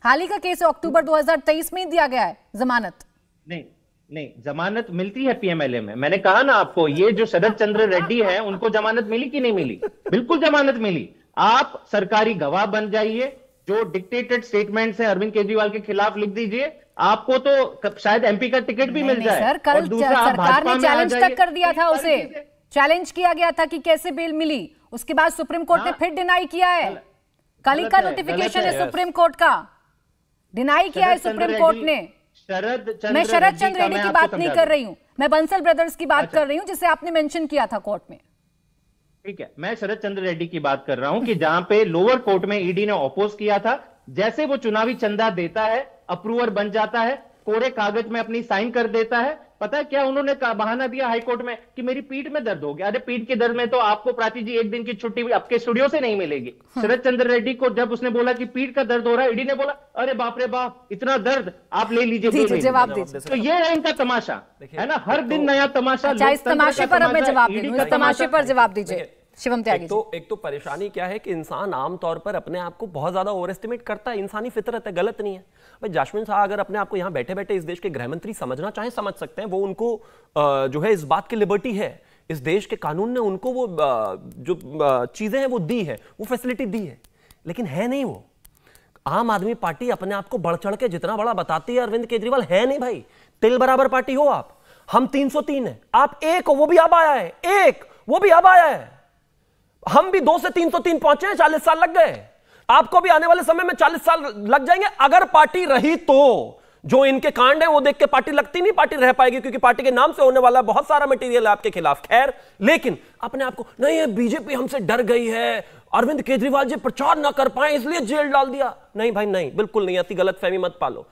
हाल ही का केस है, अक्टूबर 2023 में ही दिया गया है जमानत। नहीं, जमानत मिलती है पीएमएलए में। मैंने कहा ना आपको, ये जो शरद चंद्र रेड्डी है उनको जमानत मिली कि नहीं मिली? बिल्कुल जमानत मिली। आप सरकारी गवाह बन जाइए, जो डिक्टेटेड स्टेटमेंट्स हैं अरविंद केजरीवाल के खिलाफ लिख दीजिए, आपको तो शायद एमपी का टिकट भी मिल जाए। सर कल सरकार ने चैलेंज तक कर दिया था, उसे चैलेंज किया गया था कि कैसे बेल मिली, उसके बाद सुप्रीम कोर्ट ने फिर डिनाई किया है। कल ही का नोटिफिकेशन है सुप्रीम कोर्ट का, डिनाई किया है सुप्रीम कोर्ट ने। मैं शरद चंद्र रेड्डी की बात नहीं कर रही हूं, मैं बंसल ब्रदर्स की बात कर रही हूं, जिसे आपने मेंशन किया था कोर्ट में। ठीक है, मैं शरद चंद्र रेड्डी की बात कर रहा हूं कि जहां पे लोअर कोर्ट में ईडी ने ऑपोज किया था, जैसे वो चुनावी चंदा देता है, अप्रूवर बन जाता है, कोरे कागज में अपनी साइन कर देता है। पता है क्या उन्होंने बहाना दिया हाईकोर्ट में कि मेरी पीठ में दर्द हो गया। अरे पीठ के दर्द में तो आपको प्राची जी एक दिन की छुट्टी भी आपके स्टूडियो से नहीं मिलेगी। शरद चंद्र रेड्डी को जब उसने बोला कि पीठ का दर्द हो रहा है, ईडी ने बोला अरे बाप रे बाप इतना दर्द, आप ले लीजिए, जवाब दीजिए। तो ये है इनका तमाशा, है ना, हर दिन नया तमाशा। इस तमाशे पर अब मैं जवाब दे दूं, इस तमाशे पर जवाब दीजिए शिवम त्यागी। एक तो परेशानी क्या है कि इंसान आमतौर पर अपने आप को बहुत ज्यादा ओवर एस्टिमेट करता है, इंसानी फितरत है, गलत नहीं है भाई। जैस्मिन साहब अगर अपने आप को यहाँ बैठे बैठे इस देश के गृह मंत्री समझना चाहें समझ सकते हैं, वो उनको जो है इस बात की लिबर्टी है, इस देश के कानून ने उनको वो जो चीजें हैं वो दी है, वो फैसिलिटी दी है, लेकिन है नहीं वो। आम आदमी पार्टी अपने आप को बढ़ चढ़ के जितना बड़ा बताती है, अरविंद केजरीवाल है नहीं भाई। तिल बराबर पार्टी हो आप, हम 303 है, आप एक हो, वो भी अब आया है, एक वो भी अब आया है। हम भी 2 से 303 पहुंचे हैं, 40 साल लग गए, आपको भी आने वाले समय में 40 साल लग जाएंगे। अगर पार्टी रही तो जो इनके कांड है वो देख के पार्टी लगती नहीं पार्टी रह पाएगी, क्योंकि पार्टी के नाम से होने वाला बहुत सारा मटेरियल है आपके खिलाफ। खैर, लेकिन अपने आप को नहीं, ये बीजेपी हमसे डर गई है, अरविंद केजरीवाल जी प्रचार ना कर पाए इसलिए जेल डाल दिया। नहीं भाई नहीं, बिल्कुल नहीं, ऐसी गलत फहमी मत पालो।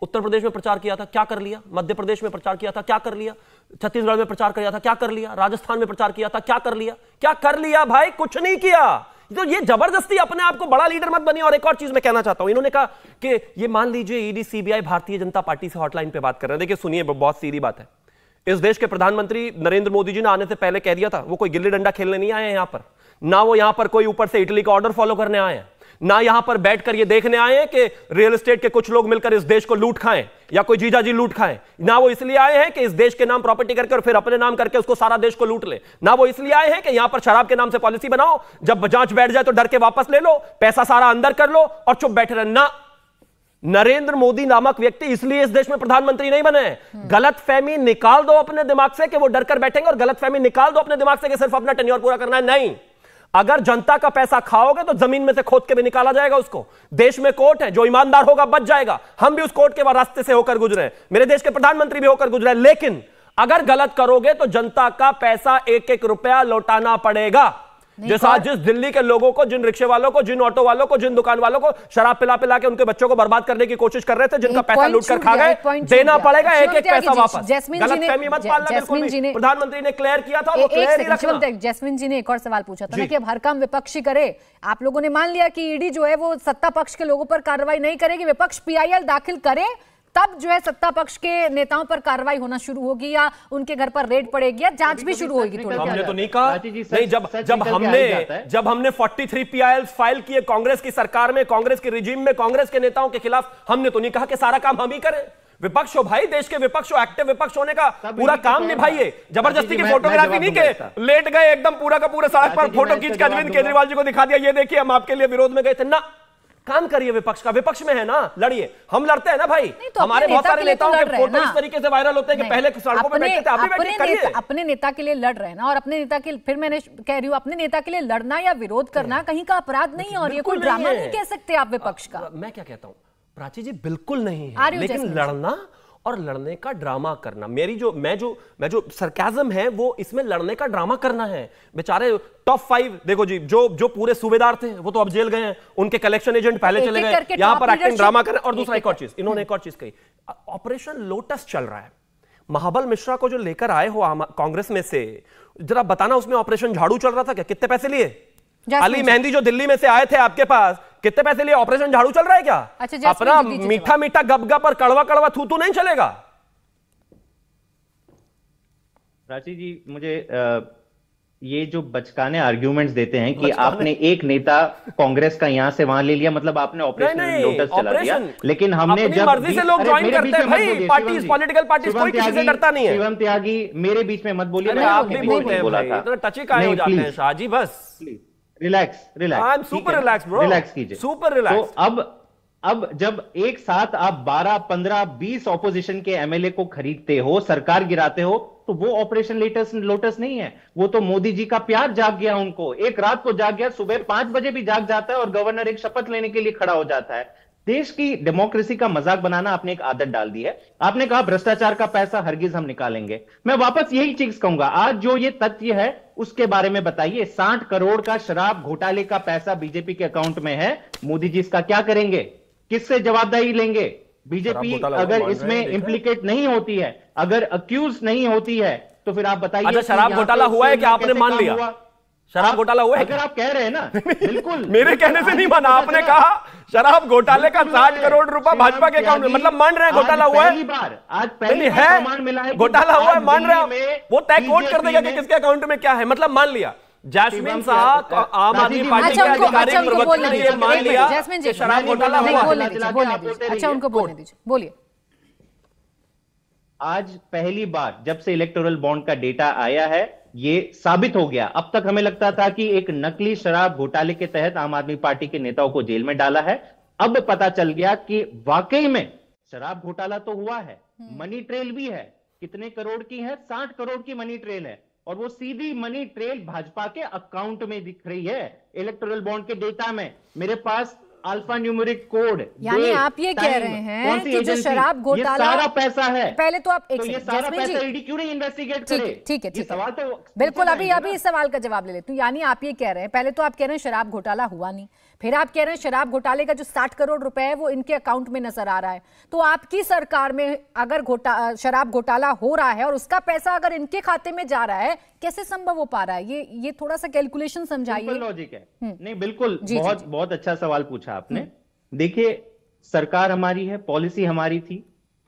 उत्तर प्रदेश में प्रचार किया था, क्या कर लिया? मध्य प्रदेश में प्रचार किया था, क्या कर लिया? छत्तीसगढ़ में प्रचार किया था, क्या कर लिया? राजस्थान में प्रचार किया था, क्या कर लिया? क्या कर लिया भाई? कुछ नहीं किया। तो ये जबरदस्ती अपने आप को बड़ा लीडर मत बनिए। और एक और चीज मैं कहना चाहता हूं, इन्होंने कहा कि ये मान लीजिए ED CBI Bharatiya Janata party से हॉटलाइन पे बात कर रहे हैं। देखिए सुनिए, बहुत सीधी बात है, इस देश के प्रधानमंत्री नरेंद्र मोदी जी ने आने से पहले कह दिया था वो कोई गिल्ली डंडा खेलने नहीं आए हैं यहां पर, ना वो यहां पर कोई ऊपर से इटली का ऑर्डर फॉलो करने आए हैं, ना यहां पर बैठकर ये देखने आए हैं कि रियल एस्टेट के कुछ लोग मिलकर इस देश को लूट खाएं या कोई जीजाजी लूट खाएं, ना वो इसलिए आए हैं कि इस देश के नाम प्रॉपर्टी करके और फिर अपने नाम करके उसको सारा देश को लूट ले, ना वो इसलिए आए हैं कि यहां पर शराब के नाम से पॉलिसी बनाओ, जब जांच बैठ जाए तो डर के वापस ले लो, पैसा सारा अंदर कर लो और चुप बैठे रहे। ना, नरेंद्र मोदी नामक व्यक्ति इसलिए इस देश में प्रधानमंत्री नहीं बने। गलत फहमी निकाल दो अपने दिमाग से कि वो डरकर बैठेंगे, और गलत फहमी निकाल दो अपने दिमाग से कि सिर्फ अपना टेन्योर पूरा करना है। नहीं, अगर जनता का पैसा खाओगे तो जमीन में से खोद के भी निकाला जाएगा उसको। देश में कोर्ट है, जो ईमानदार होगा बच जाएगा। हम भी उस कोर्ट के रास्ते से होकर गुजरे हैं, मेरे देश के प्रधानमंत्री भी होकर गुजरे। लेकिन अगर गलत करोगे तो जनता का पैसा एक एक रुपया लौटाना पड़ेगा। जैसा जिस दिल्ली के लोगों को, जिन रिक्शे वालों को, जिन ऑटो वालों को, जिन दुकान वालों को शराब पिला पिला के उनके बच्चों को बर्बाद करने की कोशिश कर रहे थे, जिनका पैसा लूट कर खा गए, देना पड़ेगा एक एक पैसा वापस। गलतफहमी मत पालना, प्रधानमंत्री ने क्लियर किया था, वो क्लियर ही रखना। जैस्मिन जी ने एक और सवाल पूछा था ना कि अब हर काम विपक्षी करे। आप लोगों ने मान लिया कि ईडी जो है वो सत्ता पक्ष के लोगों पर कार्रवाई नहीं करेगी, विपक्ष पीआईएल दाखिल करे, तब जो है सत्ता पक्ष के नेताओं पर कार्रवाई होना शुरू होगी या उनके घर पर रेड पड़ेगी या जांच भी शुरू होगी। थोड़ा हमने तो नहीं कहा नहीं, जब हमने 43 पीआईएल फाइल किए कांग्रेस की सरकार में, कांग्रेस के रिजीम में, कांग्रेस के नेताओं के खिलाफ, हमने तो नहीं कहा कि सारा काम हम ही करें। विपक्ष हो भाई, देश के विपक्ष हो, एक्टिव विपक्ष होने का पूरा काम निभाइए। जबरदस्ती की फोटोग्राफी नहीं के लेट गए एकदम पूरा का पूरा सड़क पर फोटो खींच के अरविंद केजरीवाल जी को दिखा दिया, ये देखिए हम आपके लिए विरोध में गए थे ना। काम करिए, विपक्ष का, विपक्ष में है ना, लड़िए। हम लड़ते हैं ना भाई, तो हमारे बहुत सारे नेताओं के फोटो इस तरीके से वायरल होते हैं कि पहले सड़कों पे बैठते थे, आप भी बैठिए, करिए। अपने नेता के लिए लड़ रहे हैं ना, और अपने नेता के, फिर मैंने कह रही हूँ, अपने नेता के लिए लड़ना या विरोध करना कहीं का अपराध नहीं है, और ये कोई ड्रामा नहीं कह सकते आप विपक्ष का। मैं क्या कहता हूं प्राची जी, बिल्कुल नहीं है, लेकिन लड़ना और लड़ने का ड्रामा करना, मैं जो सरकाज़म है वो इसमें लड़ने का ड्रामा करना है। बेचारे टॉप 5 देखो जी, जो पूरे सूबेदार थे वो तो अब जेल गए हैं, उनके कलेक्शन एजेंट पहले चले गए, यहां पर एक्टिंग ड्रामा कर रहे हैं। और दूसरा एक और चीज, इन्होंने एक और चीज कही, ऑपरेशन लोटस चल रहा है। महाबल मिश्रा को जो लेकर आए हो कांग्रेस में से, जरा बताना उसमें ऑपरेशन झाड़ू चल रहा था क्या? कितने पैसे लिए? अली मेहंदी जो दिल्ली में से आए थे आपके पास, कितने पैसे लिए? ऑपरेशन झाड़ू चल रहा है क्या? अच्छा, अपना मीठा मीठा गप और कड़वा कड़वा थू नहीं चलेगा। प्राची जी, मुझे ये जो बचकाने आर्ग्यूमेंट्स देते हैं कि आपने एक नेता कांग्रेस का यहां से वहां ले लिया, मतलब आपने ऑपरेशन लोटस चला दिया, लेकिन हमने जब मर्जी से लोग ज्वाइन करते हैं भाई, पार्टीज, पॉलिटिकल पार्टीज, कोई किसी से डरता नहीं है। शिवम त्यागी, मेरे बीच में मत बोलिए, आप भी बोलते हैं बोला था, इतना टची काहे हो जाते हैं शाहजी? बस relax, I am super relax bro, relax कीजिए, सुपर रिलैक्स। तो अब जब एक साथ आप 12, 15, 20 ऑपोजिशन के एमएलए को खरीदते हो, सरकार गिराते हो, तो वो ऑपरेशन लोटस नहीं है, वो तो मोदी जी का प्यार जाग गया उनको। एक रात को जाग गया, सुबह 5 बजे भी जाग जाता है और गवर्नर एक शपथ लेने के लिए खड़ा हो जाता है। देश की डेमोक्रेसी का मजाक बनाना आपने एक आदत डाल दी है। आपने कहा भ्रष्टाचार का पैसा हरगिज हम निकालेंगे। मैं वापस यही चीज कहूंगा, आज जो ये तथ्य है उसके बारे में बताइए। 60 करोड़ का शराब घोटाले का पैसा बीजेपी के अकाउंट में है, मोदी जी इसका क्या करेंगे? किससे जवाबदेही लेंगे? बीजेपी अगर इसमें इंप्लीकेट नहीं होती है, अगर अक्यूज नहीं होती है, तो फिर आप बताइए। अच्छा, शराब घोटाला हुआ है क्या? आपने मान लिया शराब घोटाला हुआ है? अगर आप कह रहे हैं ना, बिल्कुल मेरे कहने से नहीं माना आपने, कहा शराब घोटाले का 60 करोड़ रुपया भाजपा के अकाउंट में, मतलब मान रहे हैं घोटाला हुआ है? आज पहली बार प्रमाण मिला है घोटाला हुआ है, मान रहे हैं। वो तय कोट कर देगा कि किसके अकाउंट में क्या है, मतलब मान लिया। जैस्मिन साहब आम आदमी पार्टी के आधिकारिक प्रवक्ता ने ये मान लिया कि शराब घोटाला हुआ। अच्छा, उनको बोलने दीजिए, बोलिए। आज पहली बार जब से इलेक्टोरल बॉन्ड का डेटा आया है, ये साबित हो गया। अब तक हमें लगता था कि एक नकली शराब घोटाले के तहत आम आदमी पार्टी के नेताओं को जेल में डाला है। अब पता चल गया कि वाकई में शराब घोटाला तो हुआ है, मनी ट्रेल भी है। कितने करोड़ की है? 60 करोड़ की मनी ट्रेल है, और वो सीधी मनी ट्रेल भाजपा के अकाउंट में दिख रही है इलेक्टोरल बॉन्ड के डेटा में। मेरे पास अल्फा न्यूमेरिक कोड, यानी आप ये कह रहे हैं कि जो शराब घोटाला, सारा पैसा है। पहले तो आप ये सारा पैसा ईडी क्यों नहीं इन्वेस्टिगेट करे? ठीक है, सवाल तो बिल्कुल अभी इस सवाल का जवाब ले लेती हूँ। यानी आप ये कह रहे हैं, पहले तो आप कह रहे हैं शराब घोटाला हुआ नहीं, फिर आप कह रहे हैं शराब घोटाले का जो 60 करोड़ रुपए है वो इनके अकाउंट में नजर आ रहा है। तो आपकी सरकार में अगर शराब घोटाला हो रहा है और उसका पैसा अगर इनके खाते में जा रहा है, कैसे संभव हो पा रहा है? ये थोड़ा सा कैलकुलेशन समझाइए। लॉजिक है। नहीं, बिल्कुल बहुत अच्छा सवाल पूछा आपने। देखिए, सरकार हमारी है, पॉलिसी हमारी थी।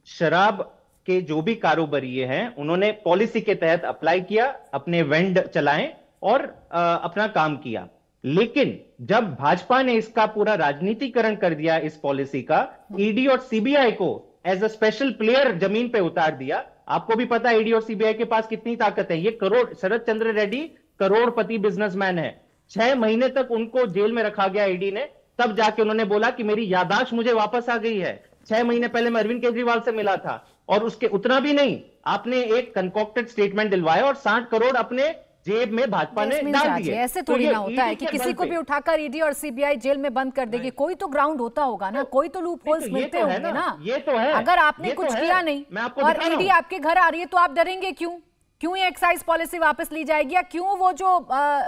शराब के जो भी कारोबारी हैं, उन्होंने पॉलिसी के तहत अप्लाई किया, अपने वेंड चलाएं और अपना काम किया। लेकिन जब भाजपा ने इसका पूरा राजनीतिकरण कर दिया इस पॉलिसी का, ईडी और सीबीआई को एज अ स्पेशल प्लेयर जमीन पे उतार दिया। आपको भी पता है ईडी और सीबीआई के पास कितनी ताकत है। ये शरद चंद्र रेड्डी करोड़पति बिजनेसमैन है। 6 महीने तक उनको जेल में रखा गया ईडी ने, तब जाके उन्होंने बोला कि मेरी याददाश्त मुझे वापस आ गई है। 6 महीने पहले मैं अरविंद केजरीवाल से मिला था, और उसके उतना भी नहीं, आपने एक कंकॉक्टेड स्टेटमेंट दिलवाया और 60 करोड़ अपने जेब में भाजपा ने डाल दिए। ऐसे थोड़ी ना होता है कि किसी को भी उठाकर ईडी और सीबीआई जेल में बंद कर देगी। कोई तो ग्राउंड होता होगा ना, कोई तो लूप होल्स मिलते होंगे ना। ये तो है। अगर आपने कुछ किया नहीं और ईडी आपके घर आ रही है, तो आप डरेंगे क्यों ये एक्साइज पॉलिसी वापस ली जाएगी, या क्यों वो जो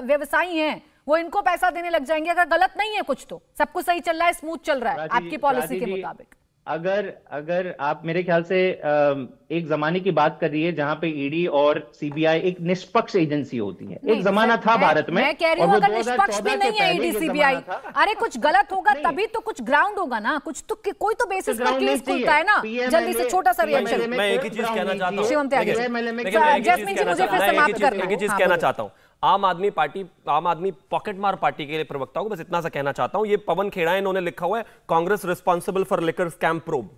व्यवसायी हैं वो इनको पैसा देने लग जाएंगे? अगर गलत नहीं है कुछ, तो सब कुछ सही चल रहा है, स्मूथ चल रहा है आपकी पॉलिसी के मुताबिक। अगर आप मेरे ख्याल से एक जमाने की बात कर रही है जहां पे ईडी और सीबीआई एक निष्पक्ष एजेंसी होती है। एक जमाना था भारत में। मैं कह रही हूं अगर निष्पक्ष भी नहीं है ईडी सीबीआई, अरे कुछ गलत होगा तभी तो कुछ ग्राउंड होगा ना, कुछ तो कोई तो बेसिस पर केस खुलता है ना। जल्दी से छोटा सा रिएक्शन। मैं एक ही चीज कहना चाहता हूं, शिवम त्यागी, जैस्मिन जी मुझे फिर समाप्त करना है। एक ही चीज कहना चाहता हूं, आम आदमी पॉकेट मार पार्टी के प्रवक्ता को बस इतना सा कहना चाहता हूं। ये पवन खेड़ा, इन्होंने लिखा हुआ है Congress responsible for liquor scam probe.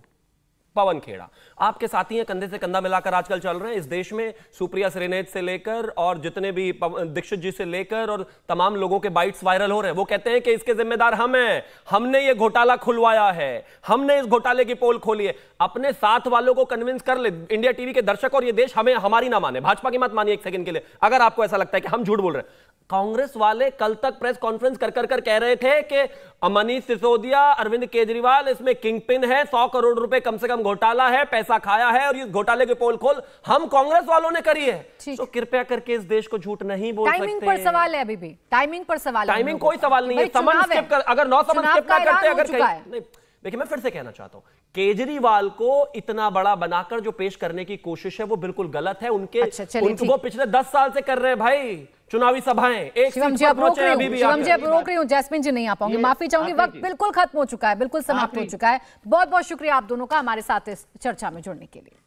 Pawan Khera आपके साथी हैं, कंधे से कंधा मिलाकर आजकल चल रहे हैं इस देश में। सुप्रिया श्रीनेत से लेकर और जितने भी दीक्षित जी से लेकर और तमाम लोगों के बाइट्स वायरल हो रहे हैं। वो कहते हैं कि इसके जिम्मेदार हम हैं, हमने ये घोटाला खुलवाया है, हमने इस घोटाले की पोल खोली है। अपने साथ वालों को कन्विंस कर ले, इंडिया टीवी के दर्शक और ये देश हमें हमारी ना माने, भाजपा की मत मानिए एक सेकंड के लिए, अगर आपको ऐसा लगता है कि हम झूठ बोल रहे हैं। कांग्रेस वाले कल तक प्रेस कॉन्फ्रेंस कर कह रहे थे कि मनीष सिसोदिया, अरविंद केजरीवाल इसमें किंगपिन है, 100 करोड़ रुपए कम से कम घोटाला है, पैसा खाया है और इस घोटाले की पोल खोल हम कांग्रेस वालों ने करी है। तो कृपया करके इस देश को झूठ नहीं बोल सकते। टाइमिंग पर सवाल है, अभी भी टाइमिंग पर सवाल है। टाइमिंग कोई सवाल नहीं है, समन स्किप कर, अगर 9 समन स्किप ना करते, अगर नहीं, देखिए मैं फिर से कहना चाहता हूं, केजरीवाल को इतना बड़ा बनाकर जो पेश करने की कोशिश है वो बिल्कुल गलत है। उनके वो पिछले 10 साल से कर रहे हैं भाई चुनावी सभाएं। एक शिवम जी, अब रोक रही हूँ, जैस्मिन जी नहीं आ पाऊंगी, माफी चाहूंगी, वक्त बिल्कुल खत्म हो चुका है, बिल्कुल समाप्त हो चुका है। बहुत बहुत शुक्रिया आप दोनों का हमारे साथ इस चर्चा में जुड़ने के लिए।